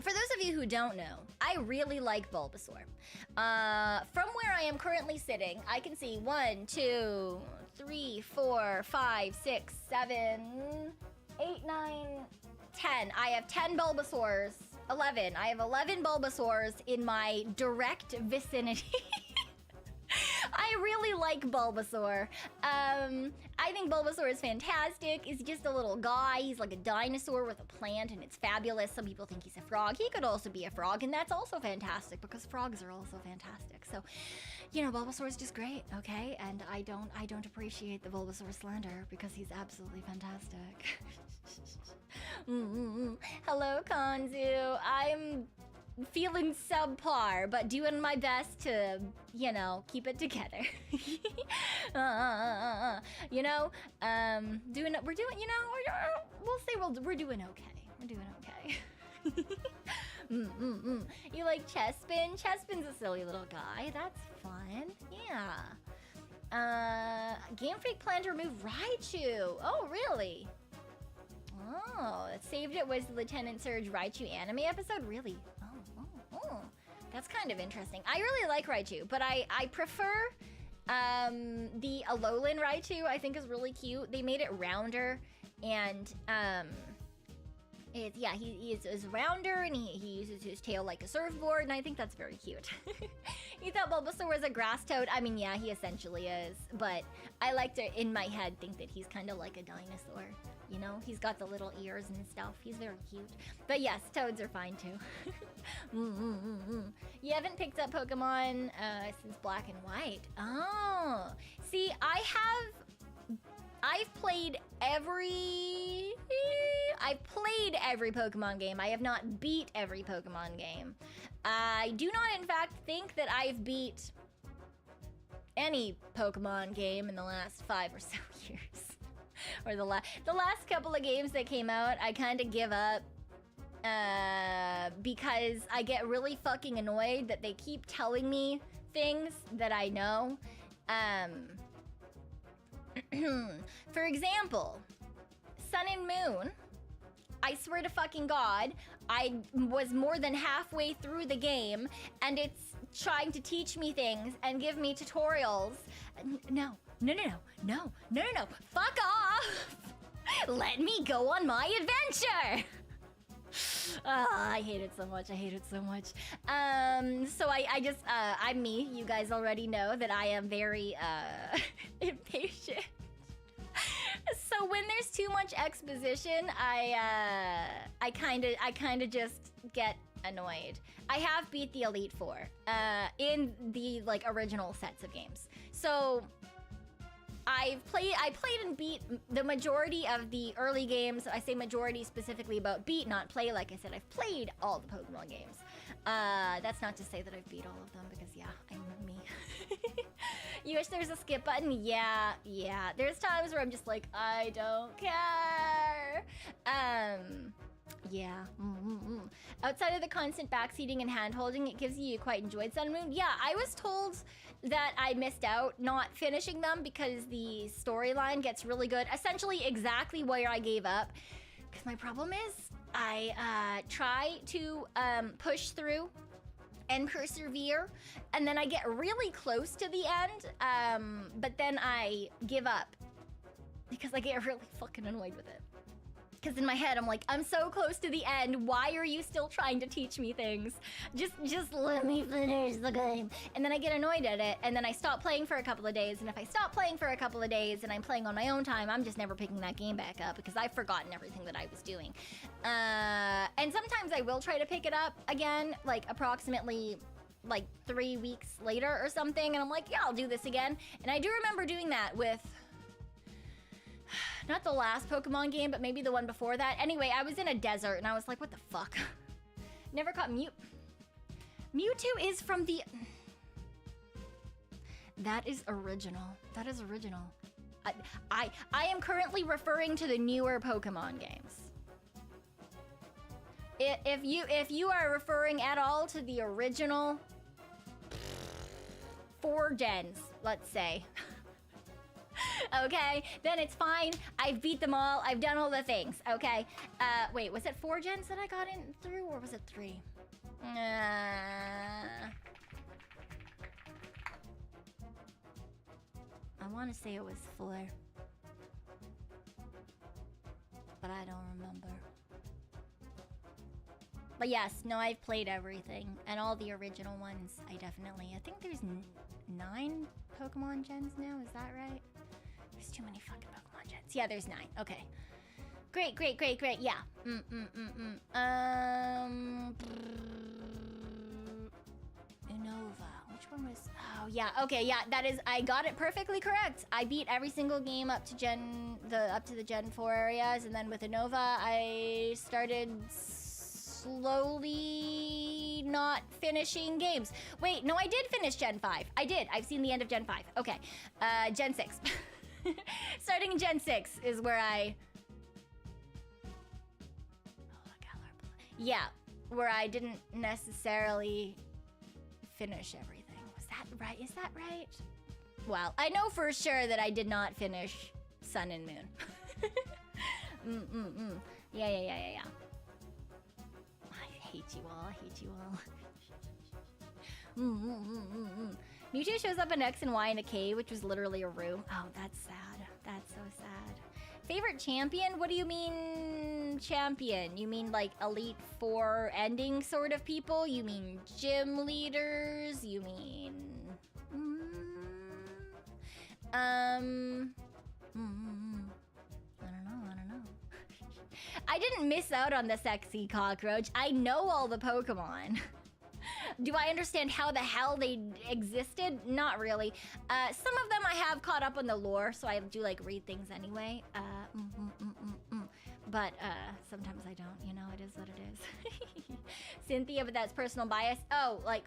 For those of you who don't know, I really like Bulbasaur. From where I am currently sitting, I can see 1, 2, 3, 4, 5, 6, 7, 8, 9, 10. I have 10 Bulbasaurs. 11. I have 11 Bulbasaurs in my direct vicinity. I really like Bulbasaur. I think Bulbasaur is fantastic. He's just a little guy. He's like a dinosaur with a plant, and it's fabulous. Some people think he's a frog. He could also be a frog, and that's also fantastic because frogs are also fantastic. So, you know, Bulbasaur is just great, okay? And I don't appreciate the Bulbasaur slander because he's absolutely fantastic. Hello, Kanzu. I'm feeling subpar, but doing my best to, you know, keep it together. You know, we're doing, you know, we'll say we're doing okay. We're doing okay. You like Chespin? Chespin's a silly little guy. That's fun. Yeah. Game Freak planned to remove Raichu. Oh, really? Oh, saved it was the Lieutenant Surge Raichu anime episode? Really? Oh. That's kind of interesting. I really like Raichu, but I prefer the Alolan Raichu. I think is really cute. They made it rounder, and he is rounder, and he uses his tail like a surfboard, and I think that's very cute. You thought Bulbasaur was a grass toad? I mean, yeah, he essentially is, but I like to, in my head, think that he's kind of like a dinosaur. You know, he's got the little ears and stuff. He's very cute. But yes, toads are fine too. You haven't picked up Pokemon since Black and White. Oh, see, I've played every Pokemon game. I have not beat every Pokemon game. I do not, in fact, think that I've beat any Pokemon game in the last 5 or so years. Or the last couple of games that came out, I kind of give up because I get really fucking annoyed that they keep telling me things that I know. For example, Sun and Moon. I swear to fucking God, I was more than halfway through the game, and it's trying to teach me things and give me tutorials. No. Fuck off! Let me go on my adventure! I hate it so much. So I'm me. You guys already know that I am very impatient. So when there's too much exposition, I kind of just get annoyed. I have beat the Elite Four in the like original sets of games. So I played and beat the majority of the early games. I say majority specifically about beat, not play. Like I said, I've played all the Pokemon games. That's not to say that I've beat all of them because yeah, I'm me. You wish there's a skip button? Yeah. There's times where I'm just like, I don't care. Yeah. Outside of the constant backseating and hand-holding, it gives you quite enjoyed Sun and Moon. Yeah, I was told that I missed out not finishing them because the storyline gets really good. Essentially exactly where I gave up. Because my problem is I try to push through and persevere, and then I get really close to the end, but then I give up because I get really fucking annoyed with it. Because in my head, I'm like, I'm so close to the end. Why are you still trying to teach me things? Just let me finish the game. And then I get annoyed at it, and then I stop playing for a couple of days. And if I stop playing for a couple of days and I'm playing on my own time, I'm just never picking that game back up because I've forgotten everything that I was doing. And sometimes I will try to pick it up again, like approximately like 3 weeks later or something. And I'm like, yeah, I'll do this again. And I do remember doing that with Not the last Pokemon game, but maybe the one before that. Anyway, I was in a desert and I was like, what the fuck? Never caught Mewtwo is from the... That is original. That is original. I am currently referring to the newer Pokemon games. If you are referring at all to the original 4 gens, let's say. Okay, then it's fine. I've beat them all. I've done all the things. Okay. Wait, was it 4 gens that I got in through, or was it 3? I want to say it was 4. But I don't remember. But yes, no, I've played everything. And all the original ones, I think there's 9 Pokemon gens now, is that right? There's too many fucking Pokemon gens. Yeah, there's 9. Okay. Great, great, great, great. Yeah. Unova. Which one was... Oh, yeah. Okay, yeah. That is... I got it perfectly correct. I beat every single game up to the Gen 4 areas, and then with Unova, I started slowly not finishing games. Wait, no, I did finish Gen 5. I did. I've seen the end of Gen 5. Okay. Gen 6. Starting in Gen 6 is where I... Yeah, where I didn't necessarily finish everything. Was that right? Is that right? Well, I know for sure that I did not finish Sun and Moon. Yeah. I hate you all. I hate you all. Mewtwo shows up in X and Y in a cave, which was literally a room. Oh, that's sad. That's so sad. Favorite champion? What do you mean champion? You mean like Elite 4 ending sort of people? You mean gym leaders? You mean... I don't know. I didn't miss out on the sexy cockroach. I know all the Pokemon. Do I understand how the hell they existed? Not really. Some of them I have caught up on the lore, so I do like read things anyway. But sometimes I don't, you know, it is what it is. Cynthia, but that's personal bias. Oh, like,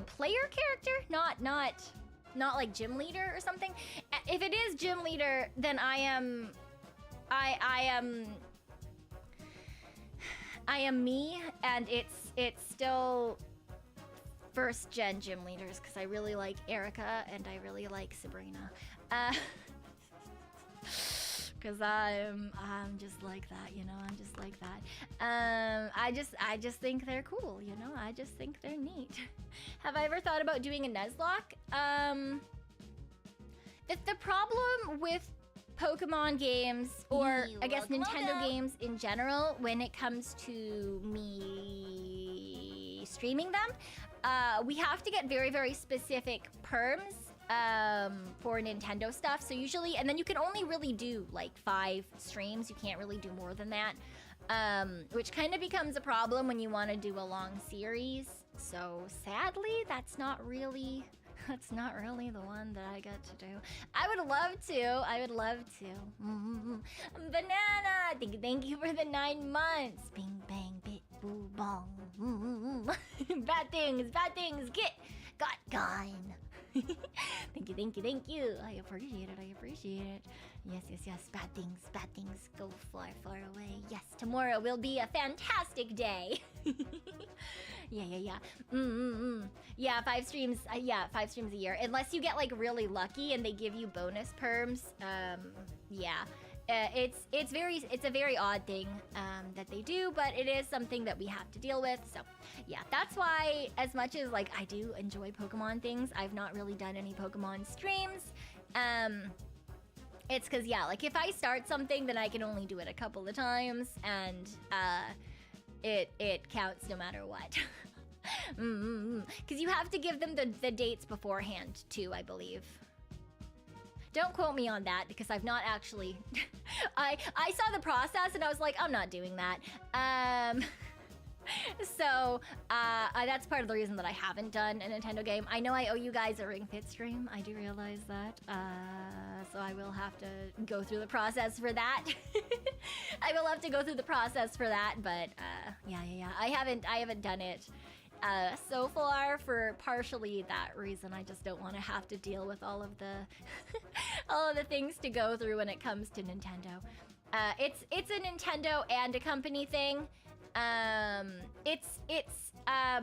player character? Not like gym leader or something? If it is gym leader, then I am me, and it's still first gen gym leaders, because I really like Erica and I really like Sabrina. Because I'm just like that, you know, I'm just like that. I just think they're cool, you know, I just think they're neat. Have I ever thought about doing a Nuzlocke? The problem with Pokemon games, or I guess Nintendo games in general, when it comes to me streaming them, we have to get very, very specific perms for Nintendo stuff. So usually, and then you can only really do like 5 streams. You can't really do more than that, which kind of becomes a problem when you want to do a long series. So sadly, that's not really the one that I get to do. I would love to. Banana, thank you for the 9 months. Bing, bang, bit, boo, bong. Bad things, got gone. Thank you. I appreciate it. Yes. Bad things go far, far away. Yes, tomorrow will be a fantastic day. Yeah. Yeah, 5 streams. 5 streams a year. Unless you get like really lucky and they give you bonus perms. Yeah. It's a very odd thing that they do, but it is something that we have to deal with. So yeah, that's why, as much as like I do enjoy Pokemon things, I've not really done any Pokemon streams. It's because, yeah, like if I start something, then I can only do it a couple of times, and it counts no matter what. Because you have to give them the dates beforehand too, I believe. Don't quote me on that, because I've not actually... I saw the process and I was like, I'm not doing that. So that's part of the reason that I haven't done a Nintendo game. I know I owe you guys a Ring Fit stream. I do realize that. So I will have to go through the process for that. I will have to go through the process for that, but yeah. I haven't done it so far for partially that reason. I just don't want to have to deal with all of the all of the things to go through when it comes to Nintendo. It's a Nintendo and a company thing. It's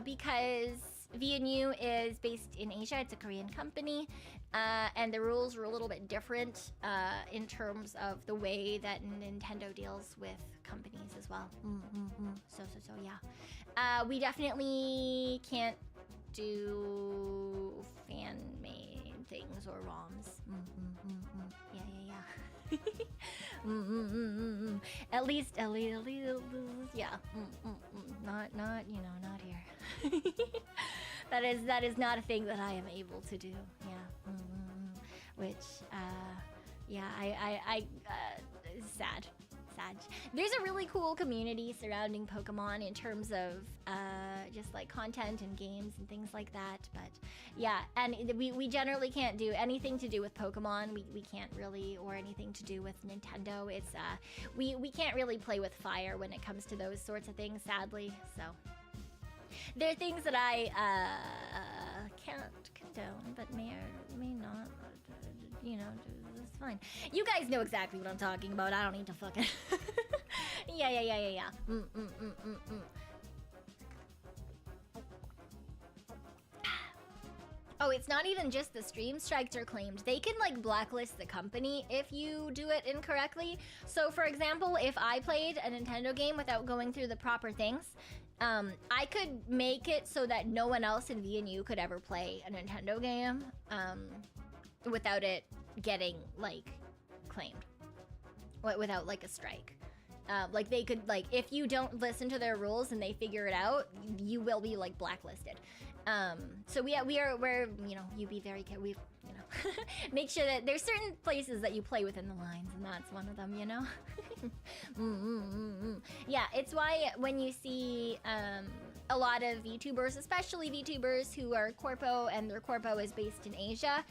because V&U is based in Asia. It's a Korean company, and the rules are a little bit different in terms of the way that Nintendo deals with companies as well. So yeah. We definitely can't do fan-made things or ROMs. Yeah. At least, yeah. Not here. That is not a thing that I am able to do. Yeah. Which, yeah, I sad. There's a really cool community surrounding Pokemon in terms of just like content and games and things like that. But yeah, and we generally can't do anything to do with Pokemon. We can't really, or anything to do with Nintendo. It's we can't really play with fire when it comes to those sorts of things, sadly. So there are things that I can't condone, but may or may not, you know, it's fine. You guys know exactly what I'm talking about. I don't need to fucking yeah. Oh, it's not even just the stream strikes are claimed. They can like blacklist the company if you do it incorrectly. So for example, if I played a Nintendo game without going through the proper things, I could make it so that no one else in V&U could ever play a Nintendo game without it getting like claimed, without like a strike. Like they could, like, if you don't listen to their rules and they figure it out, you will be like blacklisted. So we're, you know, you be very careful. We, you know, make sure that there's certain places that you play within the lines, and that's one of them, you know. Yeah, it's why when you see a lot of VTubers, especially VTubers who are corpo and their corpo is based in Asia,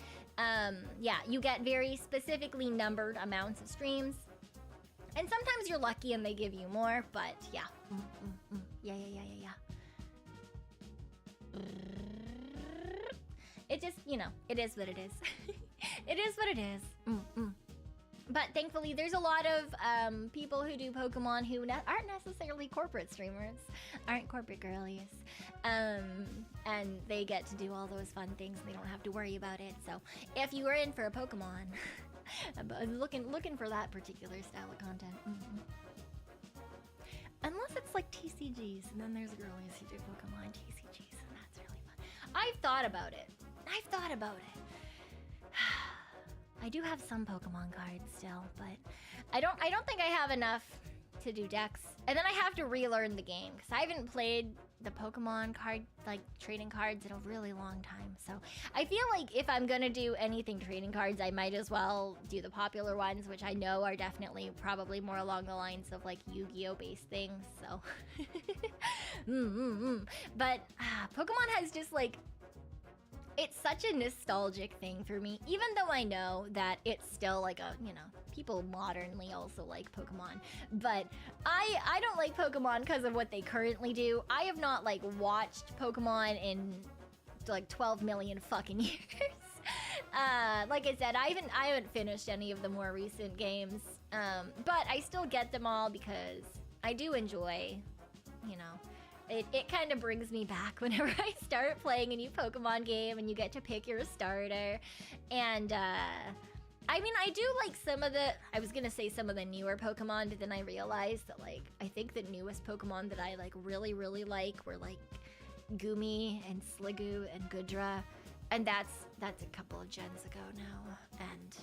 yeah, you get very specifically numbered amounts of streams. And sometimes you're lucky and they give you more, but yeah. Yeah. It just, you know, it is what it is. It is what it is. But thankfully, there's a lot of people who do Pokemon who aren't necessarily corporate streamers, aren't corporate girlies. And they get to do all those fun things. They don't have to worry about it. So if you are in for a Pokemon, looking for that particular style of content. Unless it's like TCGs, and then there's girlies who do Pokemon TCGs, and that's really fun. I've thought about it. I do have some Pokemon cards still, but I don't think I have enough to do decks. And then I have to relearn the game, because I haven't played the Pokemon card, like, trading cards in a really long time. So I feel like if I'm gonna do anything trading cards, I might as well do the popular ones, which I know are definitely probably more along the lines of like Yu-Gi-Oh based things. So but Pokemon has just like, it's such a nostalgic thing for me, even though I know that it's still like a, you know, people modernly also like Pokemon. But I don't like Pokemon because of what they currently do. I have not like watched Pokemon in like 12 million fucking years. Like I said, I haven't finished any of the more recent games. But I still get them all because I do enjoy, you know, it kind of brings me back whenever I start playing a new Pokemon game and you get to pick your starter. And I mean, I do like some of the, I was gonna say some of the newer Pokemon, but then I realized that like, I think the newest Pokemon that I like really like were like Gumi and Sliggoo and Goodra. And that's a couple of gens ago now. And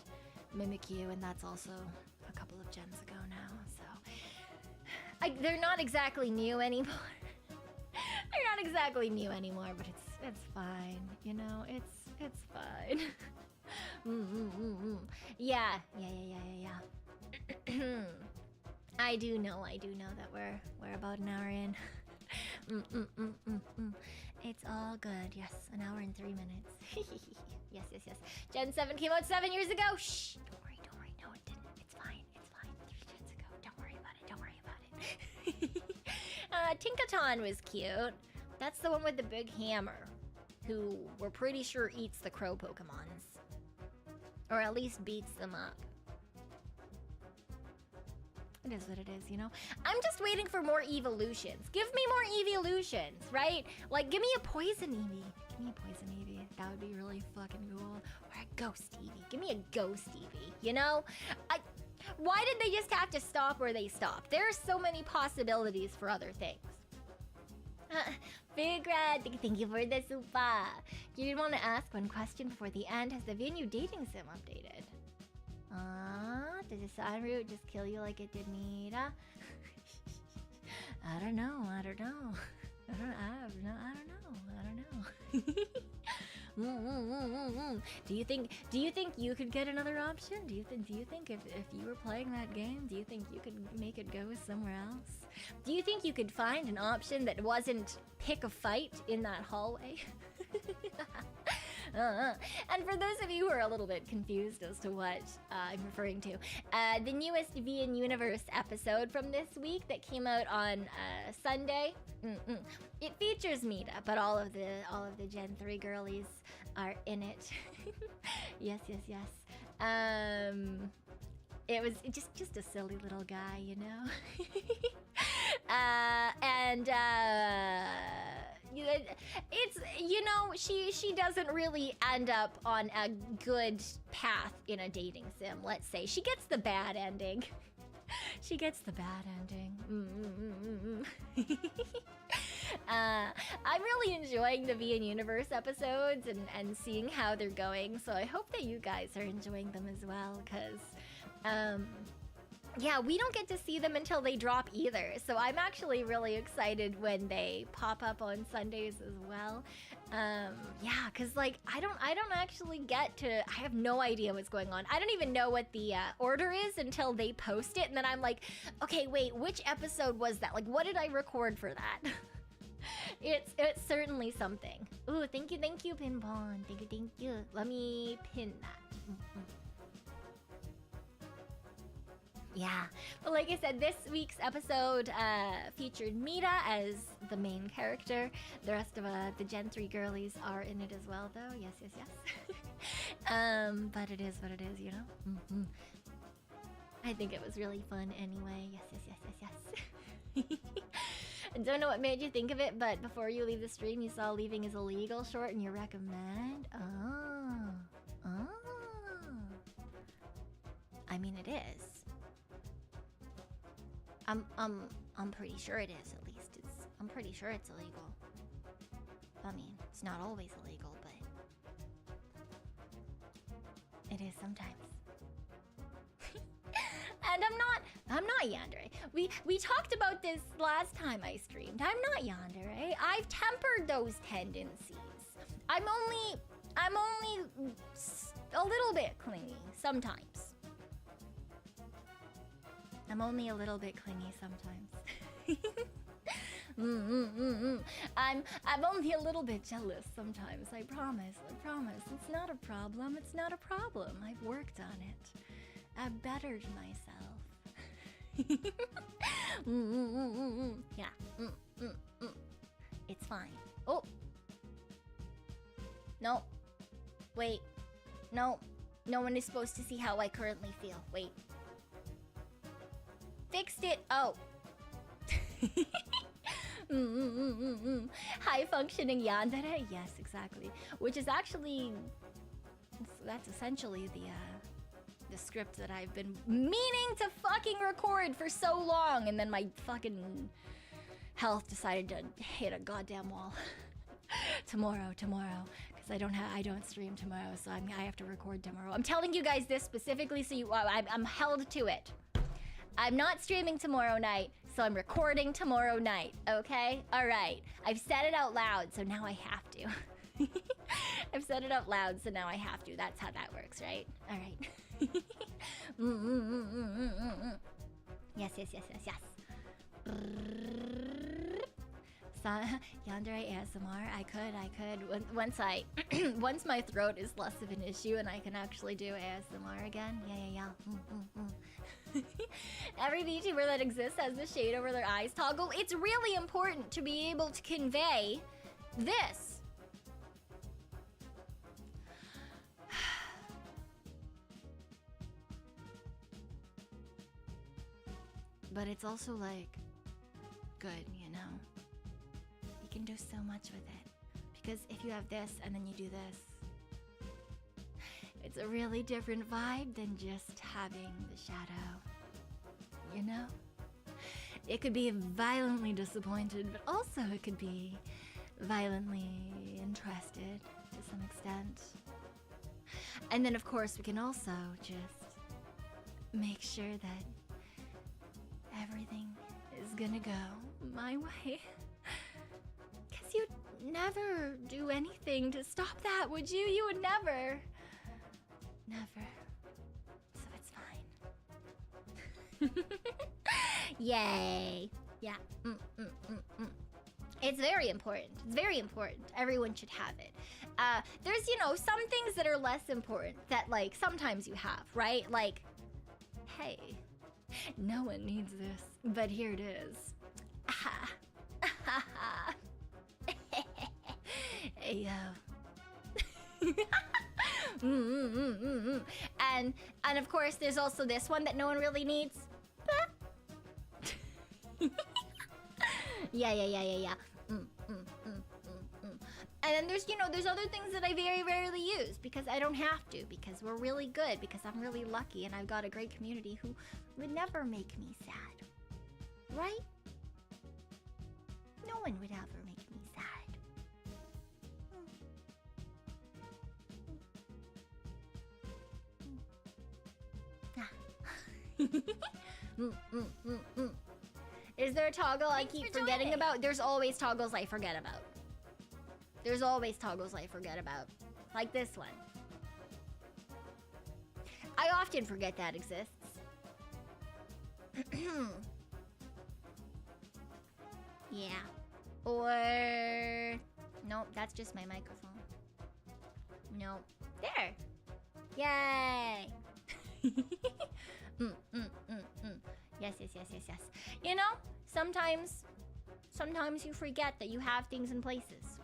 Mimikyu, and that's also a couple of gens ago now. So they're not exactly new anymore. They're not exactly new anymore, but it's fine, you know, it's fine. Yeah. I do know that we're about an hour in. It's all good. Yes, an hour and 3 minutes. Yes, yes, yes. Gen 7 came out 7 years ago. Shh. Don't worry, don't worry. No, it didn't. It's fine. It's fine. 3 gens ago. Don't worry about it. Don't worry about it. Tinkaton was cute. That's the one with the big hammer, who we're pretty sure eats the crow Pokemons. Or at least beats them up. It is what it is, you know? I'm just waiting for more evolutions. Give me more evolutions, right? Like, give me a poison Eevee. Give me a poison Eevee. That would be really fucking cool. Or a ghost Eevee. Give me a ghost Eevee, you know? Why did they just have to stop where they stopped? There are so many possibilities for other things. Big Red, thank you for the super. You want to ask one question before the end. Has the V&U dating sim updated? Does the sun root just kill you like it did Meeta? I don't know. I don't know. Do you think you could get another option? Do you think if you were playing that game, do you think you could make it go somewhere else? Do you think you could find an option that wasn't pick a fight in that hallway? And for those of you who are a little bit confused as to what I'm referring to, the newest V&U Universe episode from this week that came out on Sunday, it features Meeta, but all of the Gen 3 girlies are in it. Yes, yes, yes. It was just a silly little guy, you know. It's, you know, she doesn't really end up on a good path in a dating sim, let's say. She gets the bad ending. She gets the bad ending. I'm really enjoying the V&U Universe episodes and seeing how they're going, so I hope that you guys are enjoying them as well, because yeah, we don't get to see them until they drop either, so I'm actually really excited when they pop up on Sundays as well. Yeah, because like I don't actually get to, I have no idea what's going on. I don't even know what the order is until they post it, and then I'm like, okay, wait, which episode was that? Like, what did I record for that? It's certainly something. Ooh, thank you, Pinbon. Thank you. Let me pin that. Yeah, but like I said, this week's episode featured Meeta as the main character. The rest of the Gen 3 girlies are in it as well, though. Yes, yes, yes. But it is what it is, you know? I think it was really fun anyway. Yes, yes, yes, yes, yes. I don't know what made you think of it, but before you leave the stream, you saw leaving is illegal short and you recommend? Oh. I mean, it is. I'm pretty sure it is, at least. I'm pretty sure it's illegal. I mean, it's not always illegal, but it is sometimes. And I'm not Yandere. We talked about this last time I streamed. I'm not Yandere. I've tempered those tendencies. I'm only a little bit clingy sometimes. I'm only a little bit clingy sometimes. I'm only a little bit jealous sometimes. I promise. It's not a problem. It's not a problem. I've worked on it. I've bettered myself. Yeah. It's fine. Oh. No. Wait. No. No one is supposed to see how I currently feel. Wait. Fixed it. Oh. High functioning Yandere? Yes, exactly. Which is actually, that's essentially the script that I've been meaning to fucking record for so long, and then my fucking health decided to hit a goddamn wall. tomorrow, because I don't stream tomorrow, so I have to record tomorrow. I'm telling you guys this specifically so I'm held to it. I'm not streaming tomorrow night, so I'm recording tomorrow night, okay? Alright, I've said it out loud, so now I have to. I've said it out loud, so now I have to. That's how that works, right? Alright. Yes. Yandere ASMR. I could. Once my throat is less of an issue and I can actually do ASMR again. Yeah. Every VTuber that exists has the shade over their eyes toggle. It's really important to be able to convey this. But it's also like good, you know? You can do so much with it. Because if you have this and then you do this, it's a really different vibe than just having the shadow. You know? It could be violently disappointed, but also it could be violently interested to some extent. And then of course we can also just make sure that everything is gonna go my way. Cause you'd never do anything to stop that, would you? You would never. Never. So it's fine. Yay. Yeah. It's very important. It's very important. Everyone should have it. There's, you know, some things that are less important that, like, sometimes you have, right? Like, hey, no one needs this, but here it is. Hey, yo. And of course, there's also this one that no one really needs. Yeah. And then there's, you know, there's other things that I very rarely use because I don't have to, because we're really good, because I'm really lucky and I've got a great community who would never make me sad. Right? No one would ever make me sad. Is there a toggle I keep forgetting about? There's always toggles I forget about. There's always toggles I forget about. Like this one. I often forget that exists. Yeah. Or... Nope, that's just my microphone. Nope. There! Yay! Yes. You know, sometimes you forget that you have things in places.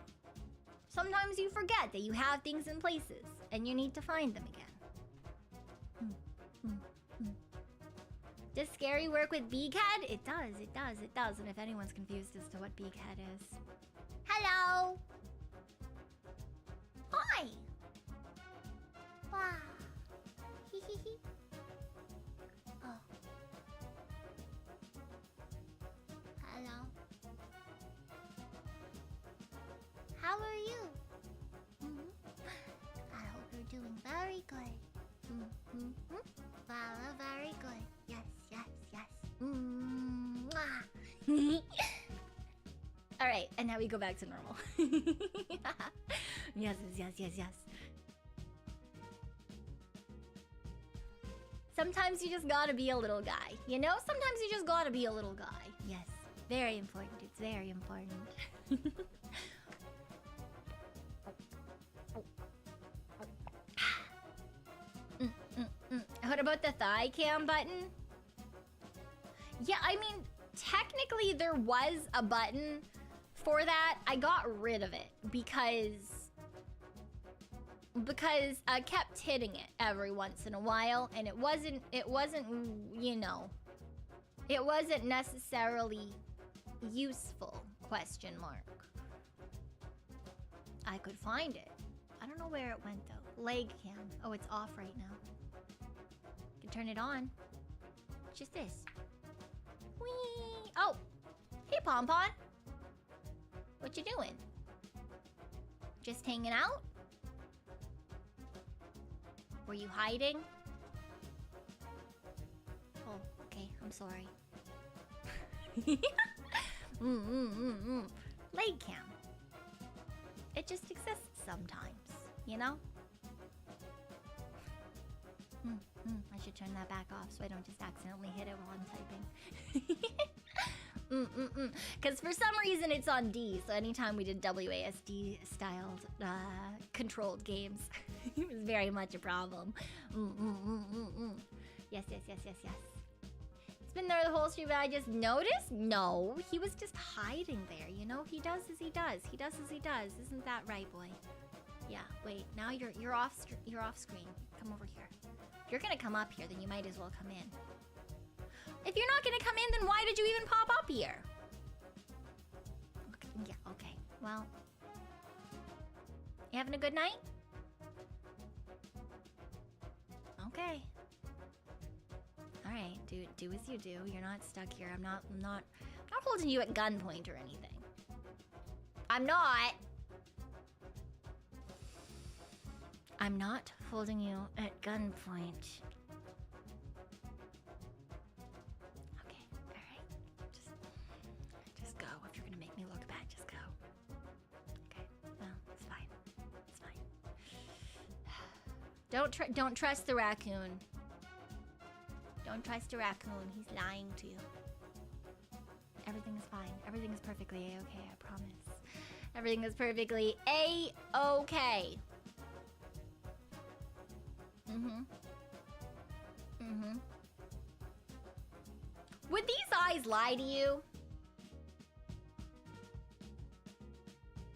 Sometimes you forget that you have things in places, and you need to find them again. Does scary work with Beakhead? It does. And if anyone's confused as to what Beakhead is... Hello! Hi! Wow. Oh. Hello. How are you? I hope you're doing very good. Very good. Yes. Alright, and now we go back to normal. Yes. Sometimes you just gotta be a little guy, you know? Sometimes you just gotta be a little guy. Yes, very important. It's very important. What about the thigh cam button? Yeah, I mean, technically there was a button for that. I got rid of it because I kept hitting it every once in a while, and it wasn't, you know, it wasn't necessarily useful, question mark. I could find it. I don't know where it went though. Leg cam. Oh, it's off right now. You can turn it on. Just this. Whee! Oh! Hey, Pompon! What you doing? Just hanging out? Were you hiding? Oh, okay. I'm sorry. Leg cam. It just exists sometimes, you know? I should turn that back off so I don't just accidentally hit it while I'm typing. Because for some reason it's on D, so anytime we did WASD styled controlled games, it was very much a problem. Yes. It's been there the whole stream, but I just noticed? No, he was just hiding there, you know? He does as he does. He does as he does. Isn't that right, boy? Yeah, wait, now you're off screen. Come over here. If you're gonna come up here, then you might as well come in. If you're not gonna come in, then why did you even pop up here? Okay, yeah, okay. Well, you having a good night? Okay. All right, do as you do. You're not stuck here. I'm not holding you at gunpoint or anything. I'm not holding you at gunpoint. Okay, all right. Just go. If you're gonna make me look bad, just go. Okay, no, it's fine. It's fine. Don't trust the raccoon. Don't trust a raccoon. He's lying to you. Everything is fine. Everything is perfectly A-okay, I promise. Everything is perfectly A-okay. Would these eyes lie to you?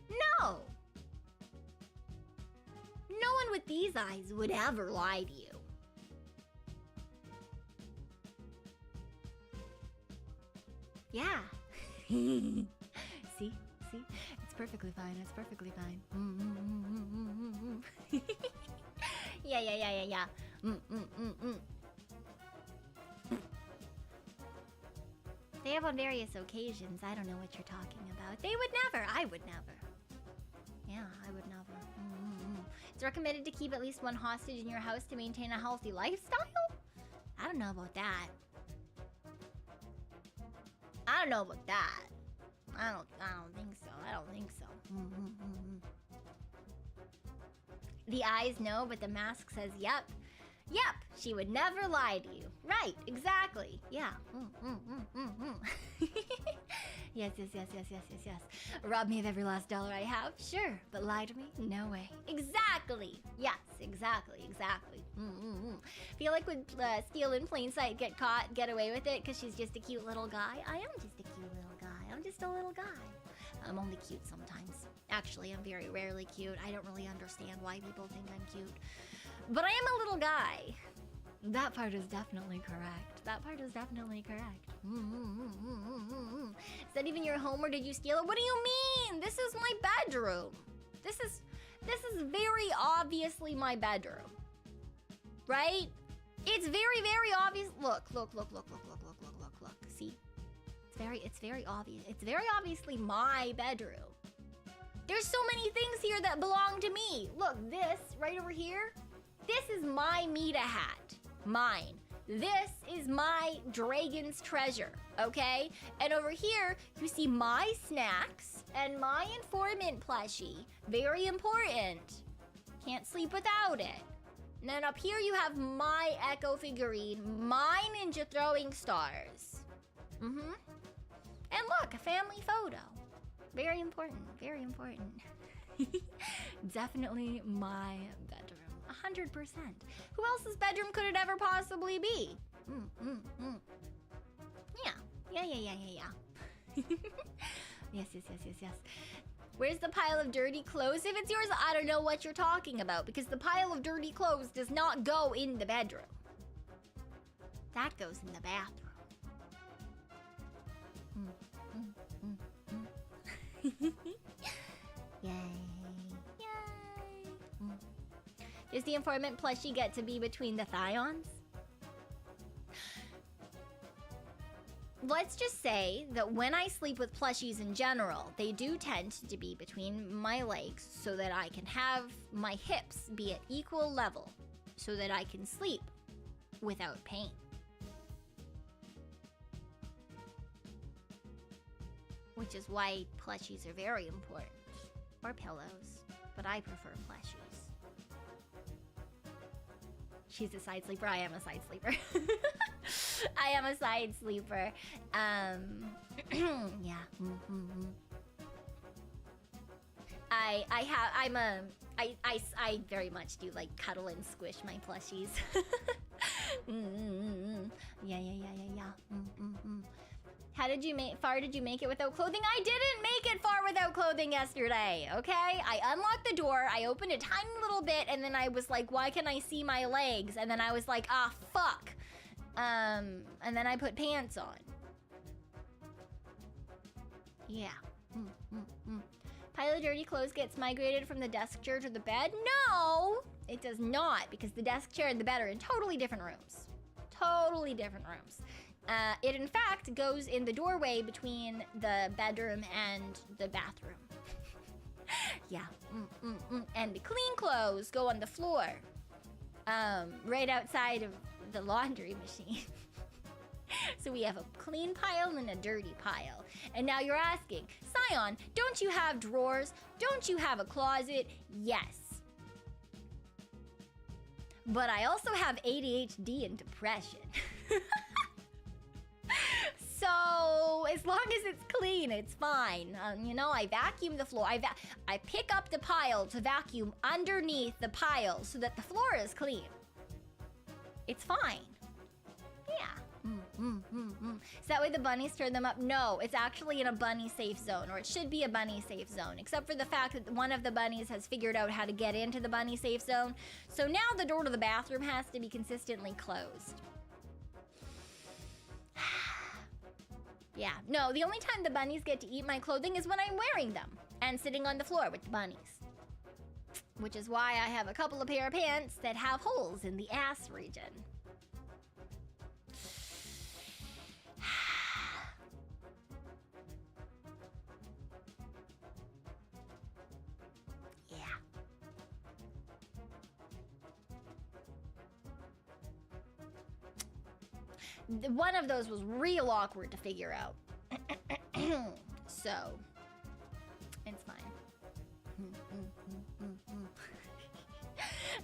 No. No one with these eyes would ever lie to you. Yeah. See? It's perfectly fine. It's perfectly fine. Yeah. They have on various occasions. I don't know what you're talking about. They would never. I would never. Yeah, I would never. It's recommended to keep at least one hostage in your house to maintain a healthy lifestyle? I don't know about that. I don't know about that. I don't think so. I don't think so. The eyes know, but the mask says yep. Yep, she would never lie to you. Right, exactly. Yeah. Yes. Rob me of every last dollar I have? Sure, but lie to me? No way. Exactly. Yes, exactly. Feel like would steal in plain sight, get caught, get away with it because she's just a cute little guy? I am just a cute little guy. I'm just a little guy. I'm only cute sometimes. Actually, I'm very rarely cute. I don't really understand why people think I'm cute. But I am a little guy. That part is definitely correct. Is that even your home or did you steal it? What do you mean? This is my bedroom. This is very obviously my bedroom. Right? It's very, very obvious. Look. See? It's very obvious. It's very obviously my bedroom. There's so many things here that belong to me. Look, this right over here. This is my Meeta hat. Mine. This is my dragon's treasure, okay? And over here, you see my snacks and my informant plushie. Very important. Can't sleep without it. And then up here, you have my Echo figurine, my ninja throwing stars. And look, a family photo. Very important. Definitely my bedroom. 100%. Who else's bedroom could it ever possibly be? Yeah. Yes. Where's the pile of dirty clothes? If it's yours, I don't know what you're talking about because the pile of dirty clothes does not go in the bedroom. That goes in the bathroom. Yay. Does the informant plushie get to be between the thighons? Let's just say that when I sleep with plushies in general, they do tend to be between my legs so that I can have my hips be at equal level so that I can sleep without pain. Which is why plushies are very important. Or pillows, but I prefer plushies. She's a side sleeper, I am a side sleeper. I am a side sleeper. Yeah. I very much do like cuddle and squish my plushies. Yeah. How did you far did you make it without clothing? I didn't make it far without clothing yesterday, okay? I unlocked the door, I opened a tiny little bit, and then I was like, why can I see my legs? And then I was like, ah, fuck. And then I put pants on. Yeah. Pile of dirty clothes gets migrated from the desk chair to the bed? No, it does not, because the desk chair and the bed are in totally different rooms. Totally different rooms. It in fact goes in the doorway between the bedroom and the bathroom. Yeah. And the clean clothes go on the floor. Right outside of the laundry machine. So we have a clean pile and a dirty pile. And now you're asking, Cyon, don't you have drawers? Don't you have a closet? Yes. But I also have ADHD and depression. So as long as it's clean, it's fine. You know, I vacuum the floor. I pick up the pile to vacuum underneath the pile so that the floor is clean. It's fine. Yeah. Is that way the bunnies turn them up? No, it's actually in a bunny safe zone, or it should be a bunny safe zone, except for the fact that one of the bunnies has figured out how to get into the bunny safe zone. So now the door to the bathroom has to be consistently closed. Yeah, no, the only time the bunnies get to eat my clothing is when I'm wearing them and sitting on the floor with the bunnies. Which is why I have a couple of pair of pants that have holes in the ass region. One of those was real awkward to figure out. So, it's fine.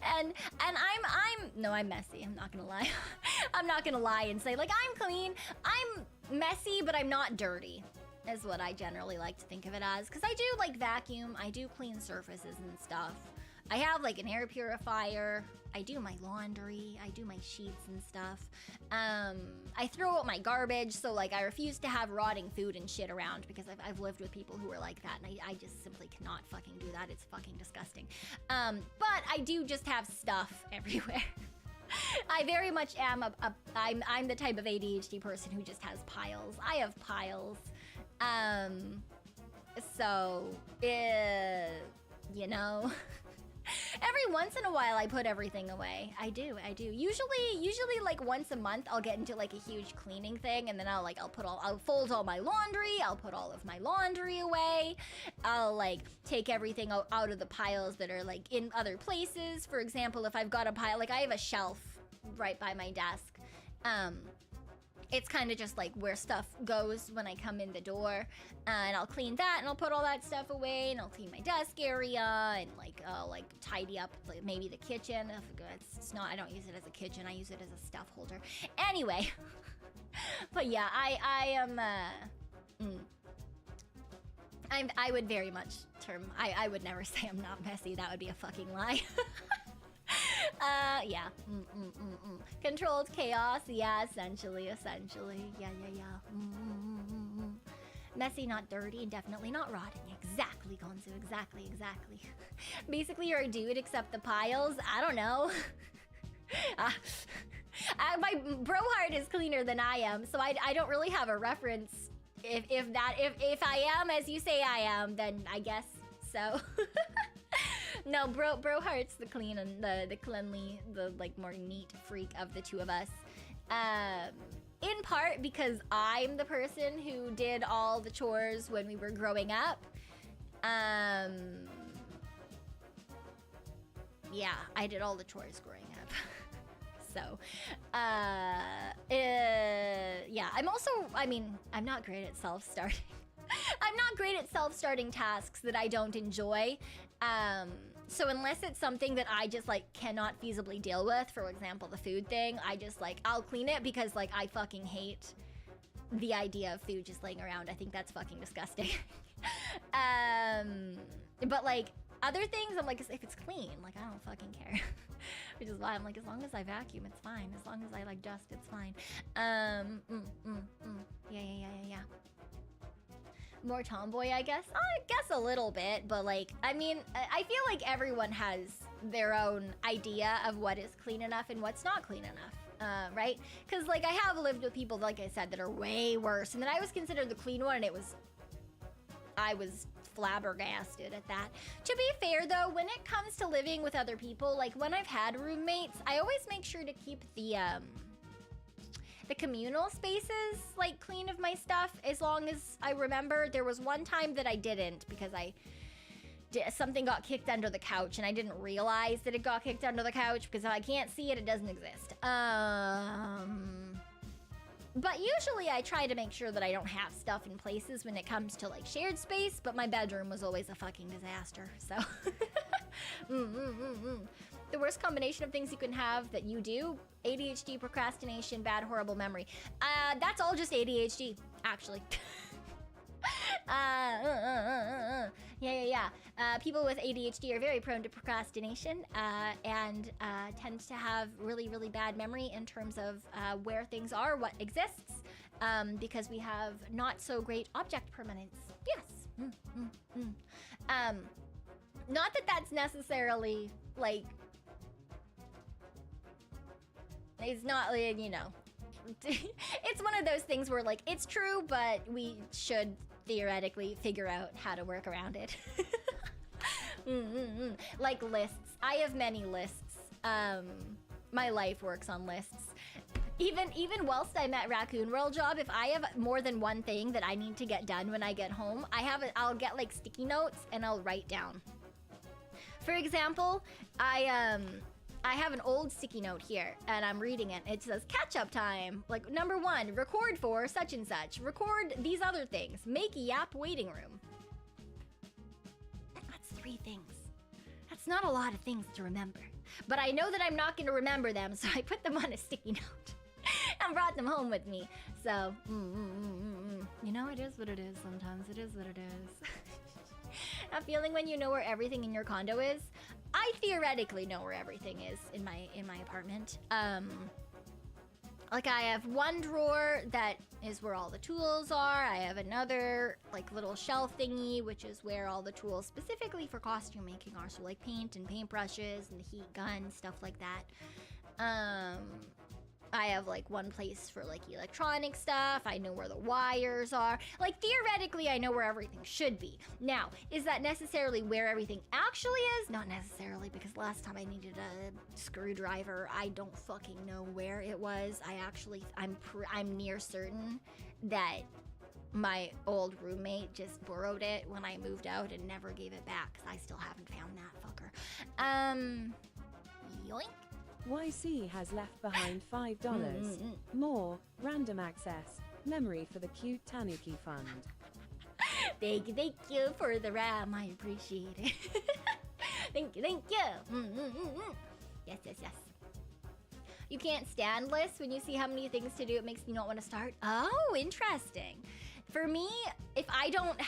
And I'm messy. I'm not gonna lie. I'm not gonna lie and say like I'm clean. I'm messy, but I'm not dirty. Is what I generally like to think of it as, because I do like vacuum. I do clean surfaces and stuff. I have like an air purifier. I do my laundry. I do my sheets and stuff. I throw out my garbage, so like I refuse to have rotting food and shit around because I've lived with people who are like that, and I just simply cannot fucking do that. It's fucking disgusting. But I do just have stuff everywhere. I very much am I'm the type of ADHD person who just has piles. I have piles. So, you know. Every once in a while I put everything away. I do. Usually like once a month I'll get into like a huge cleaning thing, and then I'll fold all my laundry, I'll put all of my laundry away. I'll like take everything out of the piles that are like in other places. For example, if I've got a pile, like I have a shelf right by my desk. It's kind of just like where stuff goes when I come in the door, and I'll clean that and I'll put all that stuff away, and I'll clean my desk area and like tidy up like maybe the kitchen. It's not, I don't use it as a kitchen, I use it as a stuff holder. Anyway, but yeah, I would very much I would never say I'm not messy. That would be a fucking lie. Yeah. Controlled chaos. Yeah, essentially. Yeah. Messy, not dirty, and definitely not rotting. Exactly, Gonzo. Exactly. Basically, you're a dude except the piles. I don't know. My bro Hart is cleaner than I am, so I don't really have a reference. If I am as you say I am, then I guess so. No, bro Hart's the clean and the cleanly, the like more neat freak of the two of us. In part because I'm the person who did all the chores when we were growing up. Yeah, I did all the chores growing up. So, yeah, I'm not great at self-starting. I'm not great at self-starting tasks that I don't enjoy. So unless it's something that I just like cannot feasibly deal with, for example, the food thing, I just like, I'll clean it because like I fucking hate the idea of food just laying around. I think that's fucking disgusting. But like other things, I'm like, if it's clean, like I don't fucking care. Which is why I'm like, as long as I vacuum, it's fine. As long as I like dust, it's fine. Yeah. More tomboy, I guess. I guess a little bit, but like, I mean, I feel like everyone has their own idea of what is clean enough and what's not clean enough, right? Because like I have lived with people, like I said, that are way worse, and then I was considered the clean one, and I was flabbergasted at that. To be fair though, when it comes to living with other people, like when I've had roommates, I always make sure to keep the communal spaces like clean of my stuff, as long as I remember. There was one time that I didn't because something got kicked under the couch and I didn't realize that it got kicked under the couch, because if I can't see it, it doesn't exist. But usually I try to make sure that I don't have stuff in places when it comes to like shared space, but my bedroom was always a fucking disaster, so. The worst combination of things you can have that you do: ADHD, procrastination, bad, horrible memory. That's all just ADHD, actually. Yeah. People with ADHD are very prone to procrastination and tend to have really, really bad memory in terms of where things are, what exists, because we have not so great object permanence. Yes. Not that that's necessarily like, it's not, you know, it's one of those things where like it's true, but we should theoretically figure out how to work around it. Like lists. I have many lists. My life works on lists. Even whilst I'm at Raccoon World job, if I have more than one thing that I need to get done when I get home, I'll get like sticky notes and I'll write down. For example, I have an old sticky note here, and I'm reading it. It says, catch-up time. Like, number 1, record for such and such. Record these other things. Make a yap waiting room. That's 3 things. That's not a lot of things to remember. But I know that I'm not going to remember them, so I put them on a sticky note and brought them home with me. So, you know, it is what it is sometimes. It is what it is. That feeling when you know where everything in your condo is. I theoretically know where everything is in my apartment. Like I have one drawer that is where all the tools are. I have another like little shelf thingy, which is where all the tools specifically for costume making are. So like paint and paintbrushes and the heat gun, stuff like that. I have like one place for like electronic stuff. I know where the wires are. Like theoretically, I know where everything should be. Now, is that necessarily where everything actually is? Not necessarily, because last time I needed a screwdriver, I don't fucking know where it was. I'm near certain that my old roommate just borrowed it when I moved out and never gave it back, because I still haven't found that fucker. Yoink. YC has left behind $5. More random access memory for the cute Tanuki fund. Thank you for the RAM. I appreciate it. Thank you. Yes. You can't stand lists. When you see how many things to do, it makes you not want to start. Oh, interesting. For me, if I don't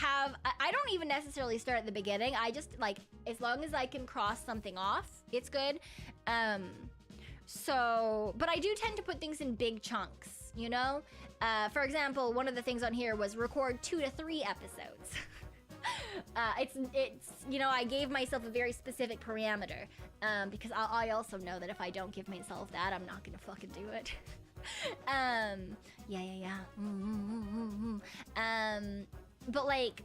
even necessarily start at the beginning. I just like, as long as I can cross something off, it's good. But I do tend to put things in big chunks, you know? For example, one of the things on here was record 2 to 3 episodes. It's you know, I gave myself a very specific parameter, because I also know that if I don't give myself that, I'm not gonna fucking do it. Yeah. But like,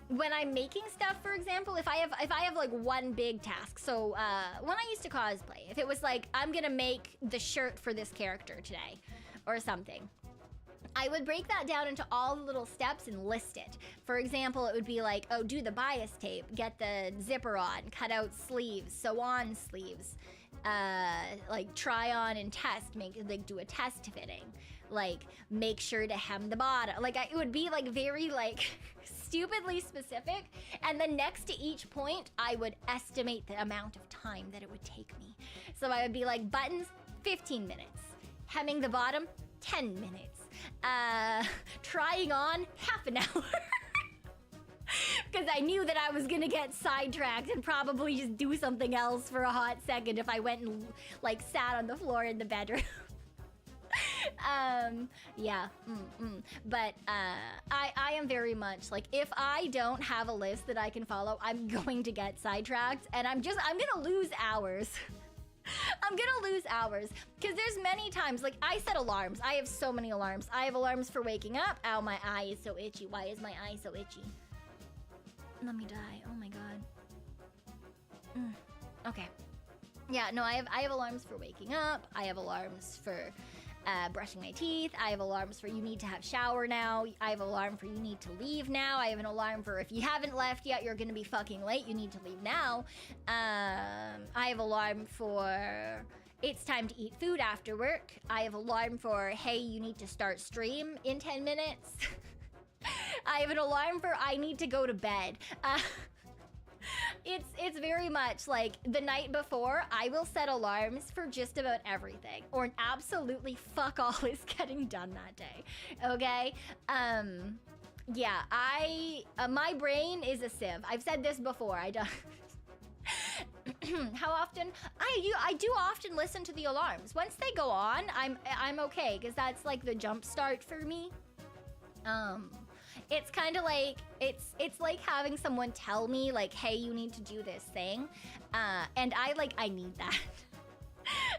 when I'm making stuff, for example, if I have like one big task, so when I used to cosplay, if it was like, I'm gonna make the shirt for this character today or something, I would break that down into all the little steps and list it. For example, it would be like, oh, do the bias tape, get the zipper on, cut out sleeves, sew on sleeves, like try on and test, do a test fitting, like make sure to hem the bottom. Like it would be like very like stupidly specific, and then next to each point I would estimate the amount of time that it would take me. So I would be like, buttons 15 minutes, hemming the bottom 10 minutes, trying on half an hour. Because I knew that I was gonna get sidetracked and probably just do something else for a hot second if I went and like sat on the floor in the bedroom. Yeah, but I am very much like, if I don't have a list that I can follow, I'm going to get sidetracked, and I'm gonna lose hours. I'm gonna lose hours, because there's many times, like, I set alarms. I have so many alarms. I have alarms for waking up. Ow, my eye is so itchy. Why is my eye so itchy? Let me die. Oh my god. Okay. Yeah, no, I have alarms for waking up. I have alarms for brushing my teeth. I have alarms for you need to have shower now. I have an alarm for you need to leave now. I have an alarm for if you haven't left yet, you're gonna be fucking late, you need to leave now. I have alarm for it's time to eat food after work. I have alarm for, hey, you need to start stream in 10 minutes. I have an alarm for I need to go to bed. It's very much like the night before, I will set alarms for just about everything, or absolutely fuck all is getting done that day. Okay? Yeah, my brain is a sieve. I've said this before. I don't. How often? I do often listen to the alarms. Once they go on, I'm okay, because that's like the jump start for me. It's kind of like, it's like having someone tell me like, hey, you need to do this thing. And I need that.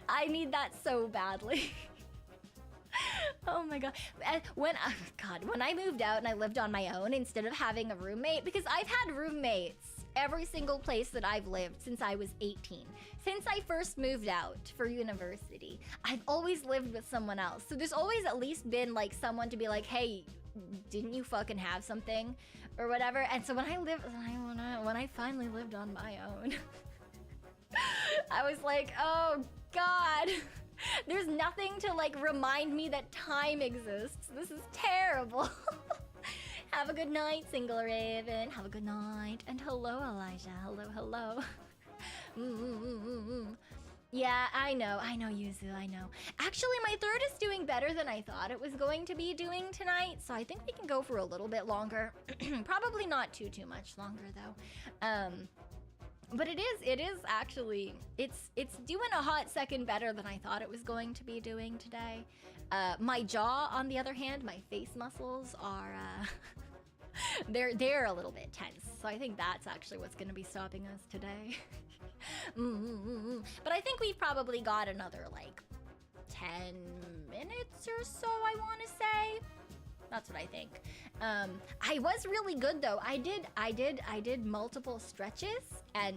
I need that so badly. Oh my god. When I moved out and I lived on my own instead of having a roommate, because I've had roommates every single place that I've lived since I was 18. Since I first moved out for university, I've always lived with someone else. So there's always at least been like someone to be like, hey, didn't you fucking have something or whatever? And so when I finally lived on my own, I was like, oh god, there's nothing to like remind me that time exists. This is terrible. Have a good night, Single Raven. Have a good night. And hello, Elijah. Hello. Yeah, I know, Yuzu, I know. Actually, my throat is doing better than I thought it was going to be doing tonight, so I think we can go for a little bit longer. Probably not too much longer, though. But it is actually, it's doing a hot second better than I thought it was going to be doing today. My jaw, on the other hand, my face muscles are, they're a little bit tense, so I think that's actually what's gonna be stopping us today. But I think we've probably got another like 10 minutes or so, I want to say. That's what I think. I was really good though. I did multiple stretches and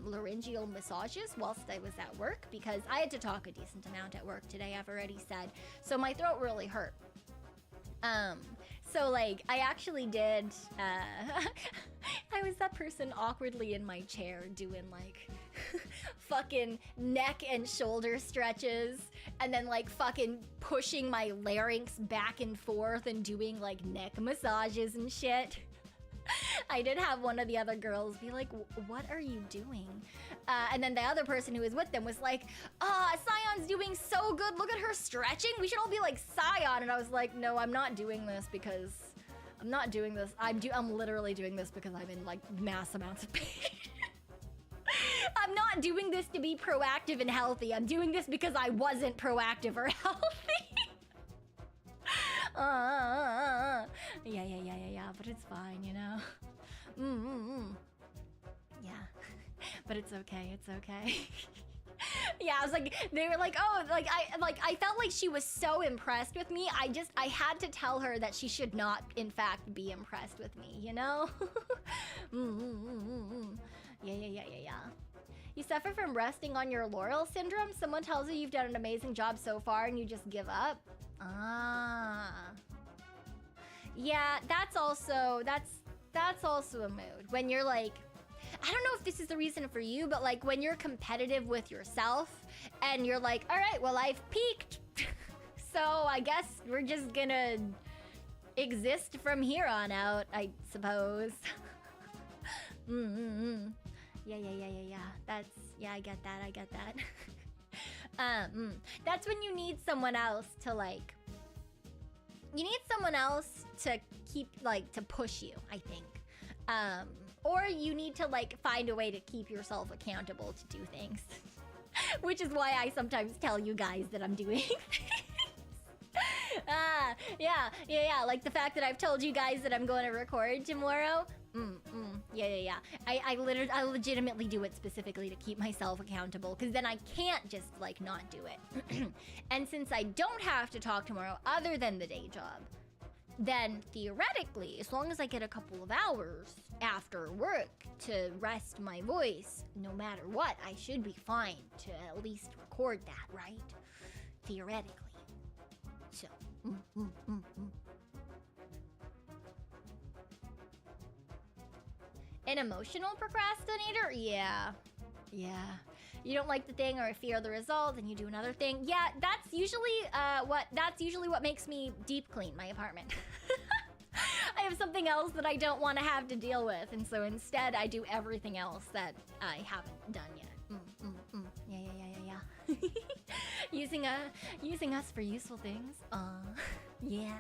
laryngeal massages whilst I was at work, because I had to talk a decent amount at work today, I've already said. So my throat really hurt. So like I actually did I was that person awkwardly in my chair doing like fucking neck and shoulder stretches, and then like fucking pushing my larynx back and forth and doing like neck massages and shit. I did have one of the other girls be like, what are you doing? And then the other person who was with them was like, Cyon's doing so good, look at her stretching, we should all be like Cyon. And I was like, no, I'm not doing this because I'm not doing this. I'm literally doing this because I'm in like mass amounts of pain. I'm not doing this to be proactive and healthy. I'm doing this because I wasn't proactive or healthy. Yeah, but it's fine, you know? Yeah, but it's okay, Yeah, I was like, they were like, oh, I felt like she was so impressed with me. I had to tell her that she should not, in fact, be impressed with me, you know? Yeah. You suffer from resting on your laurel syndrome? Someone tells you you've done an amazing job so far and you just give up? Yeah, that's also a mood. When you're like, I don't know if this is the reason for you, but like when you're competitive with yourself and you're like, all right, well, I've peaked. So I guess we're just gonna exist from here on out, I suppose. Yeah. I get that. That's when you need someone else to like, you need someone else to keep, like, to push you, I think. Or you need to like find a way to keep yourself accountable to do things. Which is why I sometimes tell you guys that I'm doing yeah, like the fact that I've told you guys that I'm going to record tomorrow. Yeah. I legitimately do it specifically to keep myself accountable, because then I can't just like not do it. And since I don't have to talk tomorrow other than the day job, then theoretically, as long as I get a couple of hours after work to rest my voice, no matter what, I should be fine to at least record that, right? Theoretically. So, An emotional procrastinator? Yeah. You don't like the thing or fear the result, and you do another thing. Yeah, that's usually what makes me deep clean my apartment. I have something else that I don't want to have to deal with, and so instead I do everything else that I haven't done yet. Yeah. Using us for useful things. Yeah.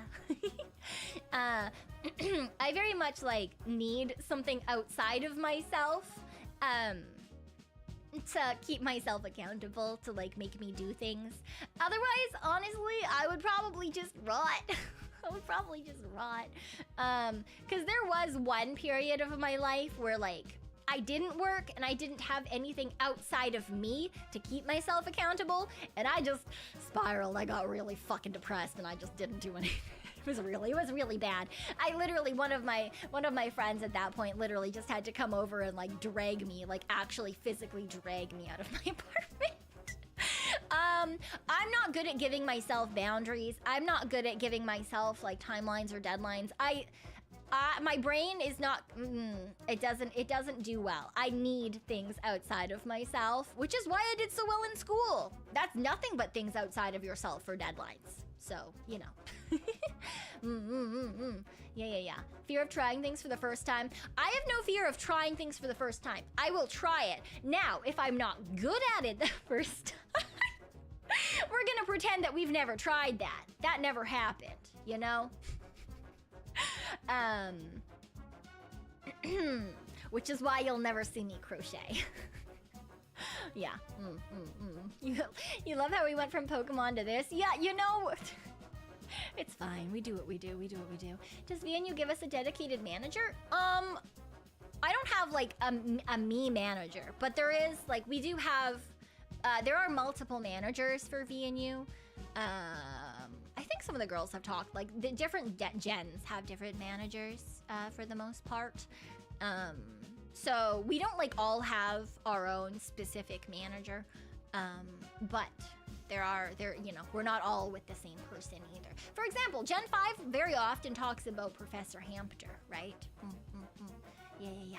I very much like need something outside of myself to keep myself accountable, to like make me do things. Otherwise, honestly, I would probably just rot. Because there was one period of my life where like I didn't work and I didn't have anything outside of me to keep myself accountable, and I just spiraled. I got really fucking depressed and I just didn't do anything. It was really bad. I literally, one of my friends at that point literally just had to come over and like drag me, like actually physically drag me out of my apartment. I'm not good at giving myself boundaries. I'm not good at giving myself like timelines or deadlines. My brain is not, it doesn't do well. I need things outside of myself, which is why I did so well in school. That's nothing but things outside of yourself for deadlines. So, you know. Yeah. Fear of trying things for the first time. I have no fear of trying things for the first time. I will try it. Now, if I'm not good at it the first time, we're gonna pretend that we've never tried that. That never happened, you know? Which is why you'll never see me crochet. Yeah. You love how we went from Pokemon to this? Yeah, you know, it's fine. We do what we do. Does V&U give us a dedicated manager? I don't have like a me manager, but there is like, we do have, there are multiple managers for V&U. I think some of the girls have talked, like the different gens have different managers for the most part. So we don't like all have our own specific manager, but you know, we're not all with the same person either. For example, Gen 5 very often talks about Professor Hampter, right? Yeah.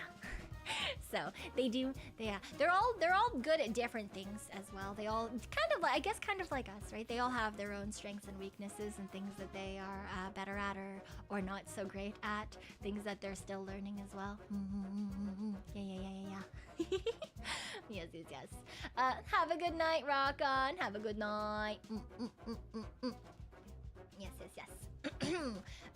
So they do, they're all good at different things as well. They all kind of like us, right? They all have their own strengths and weaknesses and things that they are better at or not so great at, things that they're still learning as well. Yeah. Yes. Have a good night, Rock On. Have a good night. Yes.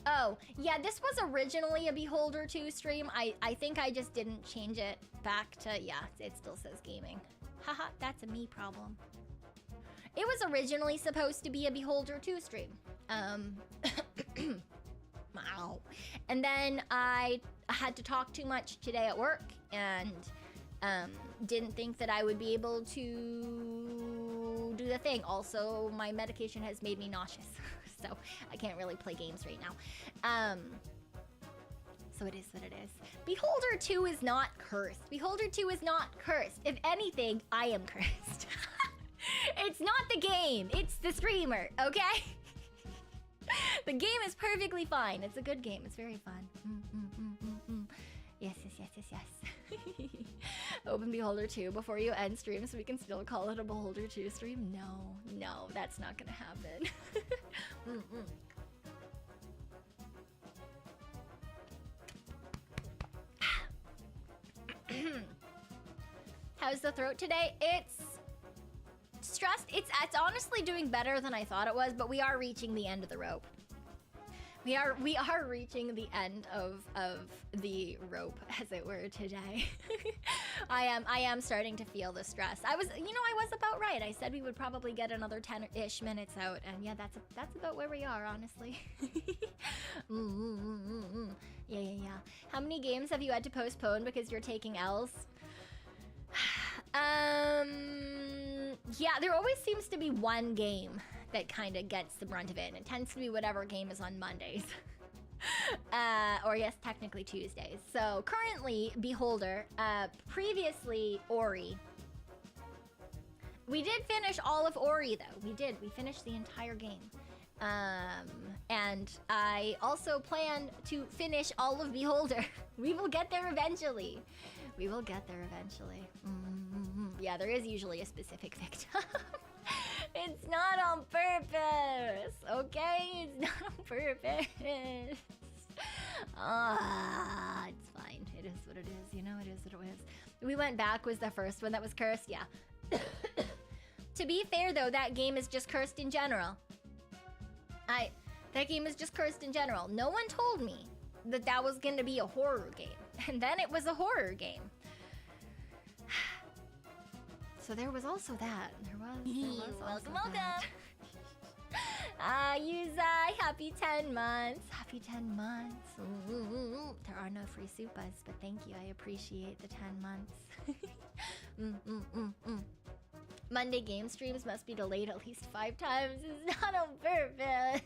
Oh, yeah, this was originally a Beholder 2 stream. I think I just didn't change it back to, yeah, it still says gaming. Haha, that's a me problem. It was originally supposed to be a Beholder 2 stream. Wow. And then I had to talk too much today at work and didn't think that I would be able to do the thing. Also, my medication has made me nauseous. So I can't really play games right now. So it is what it is. Beholder 2 is not cursed. Beholder 2 is not cursed. If anything, I am cursed. It's not the game. It's the streamer, okay? The game is perfectly fine. It's a good game. It's very fun. Yes. Open Beholder 2 before you end stream so we can still call it a Beholder 2 stream? No, that's not gonna happen. How's the throat today? It's stressed. It's honestly doing better than I thought it was, but we are reaching the end of the rope. We are reaching the end of the rope, as it were, today. I am starting to feel the stress. I was about right. I said we would probably get another 10-ish minutes out, and yeah, that's about where we are, honestly. Yeah. How many games have you had to postpone because you're taking L's? Yeah, there always seems to be one game that kind of gets the brunt of it, and it tends to be whatever game is on Mondays. Or yes, technically Tuesdays. So currently, Beholder, previously Ori. We did finish all of Ori though, we finished the entire game. And I also plan to finish all of Beholder. We will get there eventually. Yeah, there is usually a specific victim. It's not on purpose, okay? It's not on purpose. It's fine. It is what it is, you know? It is what it is. We Went Back was the first one that was cursed, yeah. To be fair, though, that game is just cursed in general. That game is just cursed in general. No one told me that was gonna be a horror game. And then it was a horror game. So there was also that. There was Welcome. Yuzai, happy 10 months. Happy 10 months. There are no free supas, but thank you. I appreciate the 10 months. Monday game streams must be delayed at least 5 times. It's not on purpose.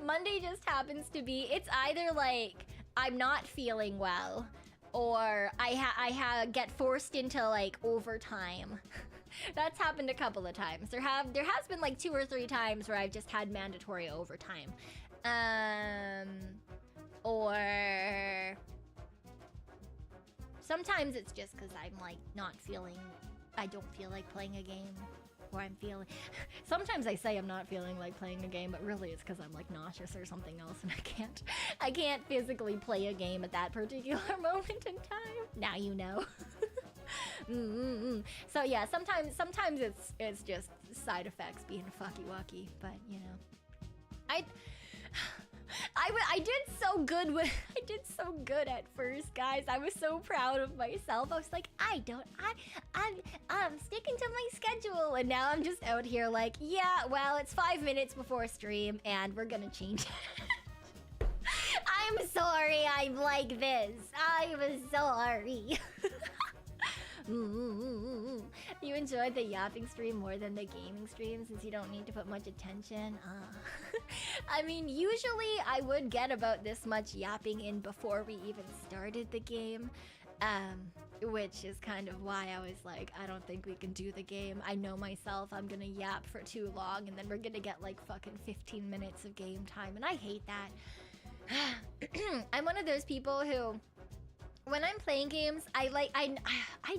Monday just happens to be, it's either like I'm not feeling well, or I get forced into like overtime. That's happened a couple of times. There has been like 2 or 3 times where I've just had mandatory overtime. Or sometimes it's just because I'm like I don't feel like playing a game. Or I'm feeling, sometimes I say I'm not feeling like playing a game, but really it's because I'm like nauseous or something else, and I can't physically play a game at that particular moment in time. Now you know. So yeah, sometimes it's just side effects being fucky-wucky, but you know, I did so good at first, guys. I was so proud of myself. I was like, I'm sticking to my schedule, and now I'm just out here like, yeah, well, it's 5 minutes before stream, and we're gonna change it. I'm sorry I'm like this. I'm sorry. You enjoyed the yapping stream more than the gaming stream since you don't need to put much attention? I mean, usually I would get about this much yapping in before we even started the game, which is kind of why I was like, I don't think we can do the game. I know myself, I'm gonna yap for too long, and then we're gonna get like fucking 15 minutes of game time, and I hate that. I'm one of those people who, when I'm playing games, I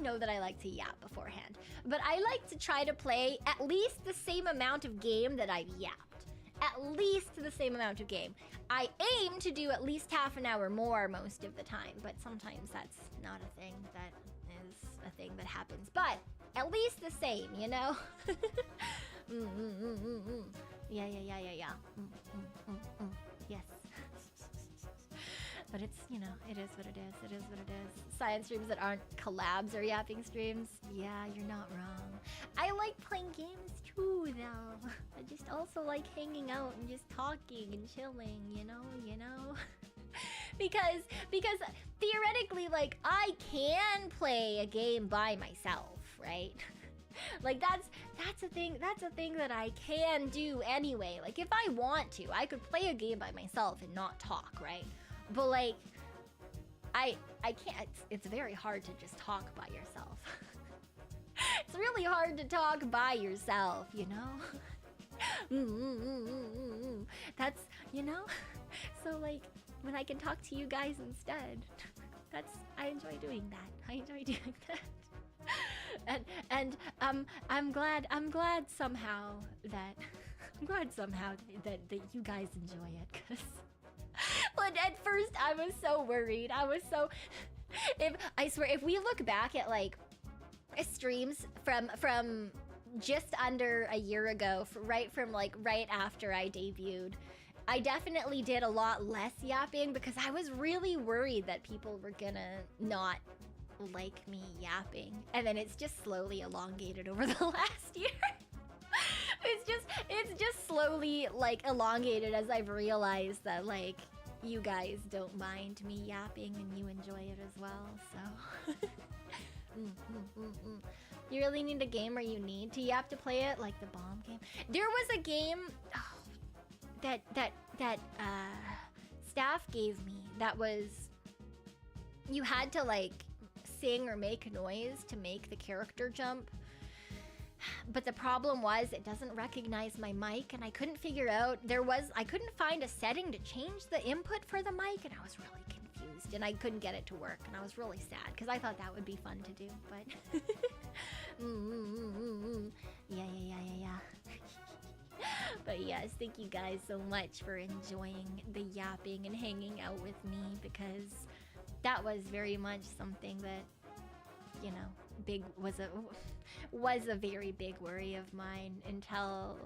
know that I like to yap beforehand, but I like to try to play at least the same amount of game that I've yapped. At least the same amount of game. I aim to do at least half an hour more most of the time, but sometimes that's not a thing that is a thing that happens. But at least the same, you know? Yeah. Yes. But it's, you know, it is what it is. It is what it is. Science streams that aren't collabs or yapping streams. Yeah, you're not wrong. I like playing games too, though. I just also like hanging out and just talking and chilling, you know? because theoretically, like, I can play a game by myself, right? Like, that's a thing that I can do anyway. Like, if I want to, I could play a game by myself and not talk, right? But like, I can't, it's very hard to just talk by yourself. It's really hard to talk by yourself, you know? That's, you know? So like, when I can talk to you guys instead, I enjoy doing that. I enjoy doing that. I'm glad somehow that that you guys enjoy it, because but at first I was so worried. I swear, if we look back at like streams from just under a year ago, right after I debuted, I definitely did a lot less yapping because I was really worried that people were gonna not like me yapping, and then it's just slowly elongated over the last year. It's just slowly like elongated as I've realized that like you guys don't mind me yapping and you enjoy it as well. So you really need a game where you need to yap to play it, like the bomb game. There was a game that staff gave me that was, you had to like sing or make noise to make the character jump, but the problem was it doesn't recognize my mic, and I couldn't figure out, I couldn't find a setting to change the input for the mic, and I was really confused, and I couldn't get it to work, and I was really sad because I thought that would be fun to do, but yeah. But yes, thank you guys so much for enjoying the yapping and hanging out with me, because that was very much something that, you know, was a very big worry of mine until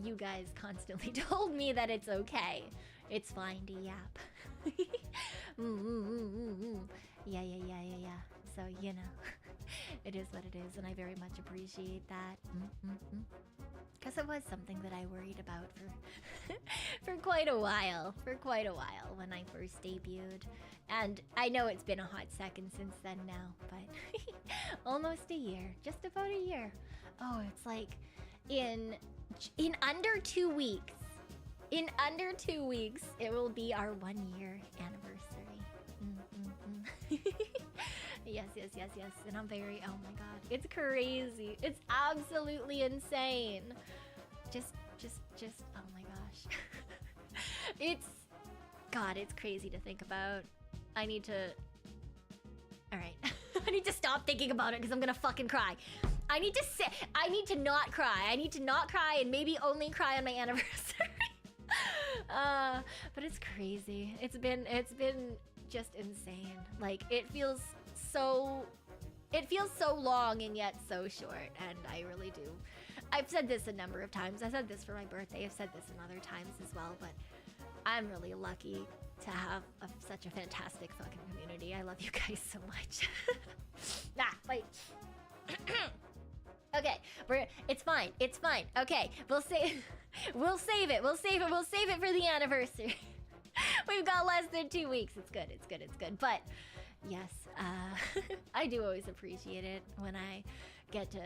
you guys constantly told me that it's okay. It's fine to yap. Yeah. So, you know, it is what it is, and I very much appreciate that. Because it was something that I worried about for quite a while when I first debuted. And I know it's been a hot second since then now, but almost a year, just about a year. Oh, it's like in under 2 weeks. In under 2 weeks, it will be our 1 year anniversary. Yes. And I'm very, oh my god, it's crazy. It's absolutely insane. Just, oh my gosh. It's crazy to think about. I need to, all right. I need to stop thinking about it because I'm gonna fucking cry. I need to not cry. I need to not cry and maybe only cry on my anniversary. But it's crazy. It's been just insane. Like, it feels so long and yet so short, and I really do. I've said this a number of times. I said this for my birthday. I've said this in other times as well, but I'm really lucky to have such a fantastic fucking community. I love you guys so much. Wait. Okay, it's fine. Okay, we'll save it for the anniversary. We've got less than 2 weeks. It's good. But yes, I do always appreciate it when I get to,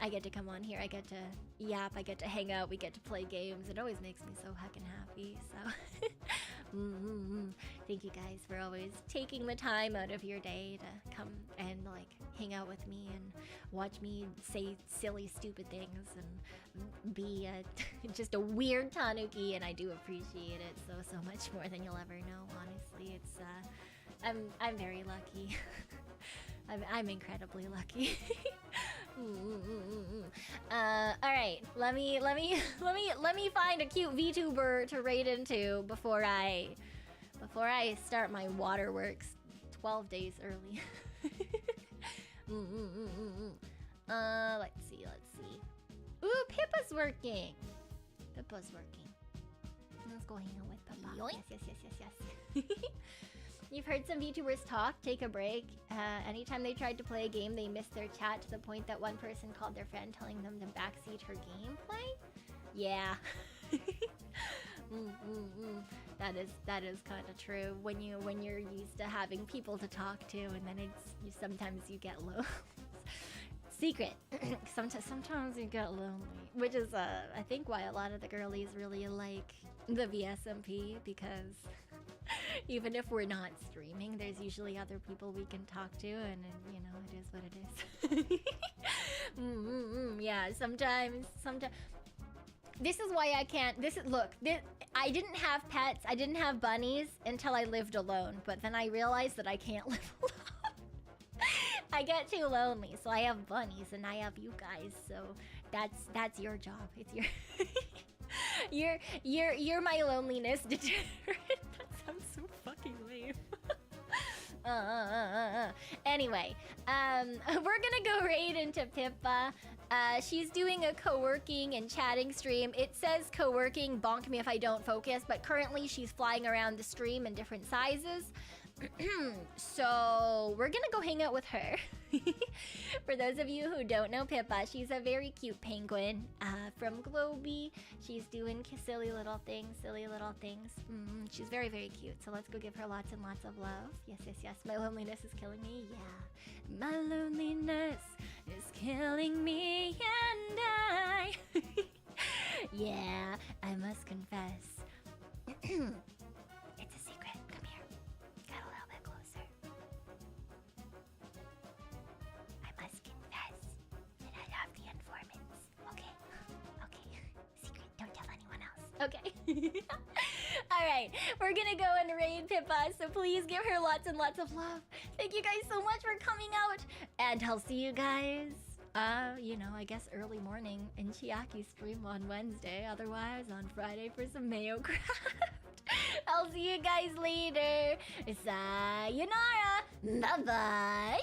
I get to come on here, I get to yap, I get to hang out, we get to play games. It always makes me so heckin' happy, so thank you guys for always taking the time out of your day to come and like hang out with me and watch me say silly, stupid things and be just a weird Tanuki, and I do appreciate it so much more than you'll ever know. Honestly, it's I'm very lucky. I'm incredibly lucky. All right, let me find a cute VTuber to raid into before I start my waterworks 12 days early. Let's see. Ooh, Pippa's working. Let's go hang out with Pippa. Yoink. Yes. You've heard some VTubers talk, take a break. Anytime they tried to play a game, they missed their chat to the point that one person called their friend telling them to backseat her gameplay? Yeah. That is kind of true. When you're used to having people to talk to, and then sometimes you get low. Secret. Sometimes you get lonely, which is I think why a lot of the girlies really like the VSMP, because even if we're not streaming, there's usually other people we can talk to, and it is what it is. Yeah, sometimes This is why I can't. I didn't have pets. I didn't have bunnies until I lived alone. But then I realized that I can't live alone. I get too lonely, so I have bunnies and I have you guys. So that's your job. It's your you're my loneliness deterrent. That sounds so fucking lame. Anyway, we're gonna go right into Pippa. She's doing a co-working and chatting stream. It says co-working, bonk me if I don't focus, but currently she's flying around the stream in different sizes. So we're gonna go hang out with her. For those of you who don't know Pippa, she's a very cute penguin from Globey. She's doing silly little things. She's very, very cute. So let's go give her lots and lots of love. Yes. My loneliness is killing me. Yeah. My loneliness is killing me and I. Yeah, I must confess. It's a secret. Come here. Got a little bit closer. I must confess that I love the informants. Okay. Secret. Don't tell anyone else. Okay. Alright, we're gonna go and raid Pippa, so please give her lots and lots of love. Thank you guys so much for coming out. And I'll see you guys, I guess early morning in Chiaki stream on Wednesday. Otherwise, on Friday for some Mayo Craft. I'll see you guys later. Sayonara. Bye-bye.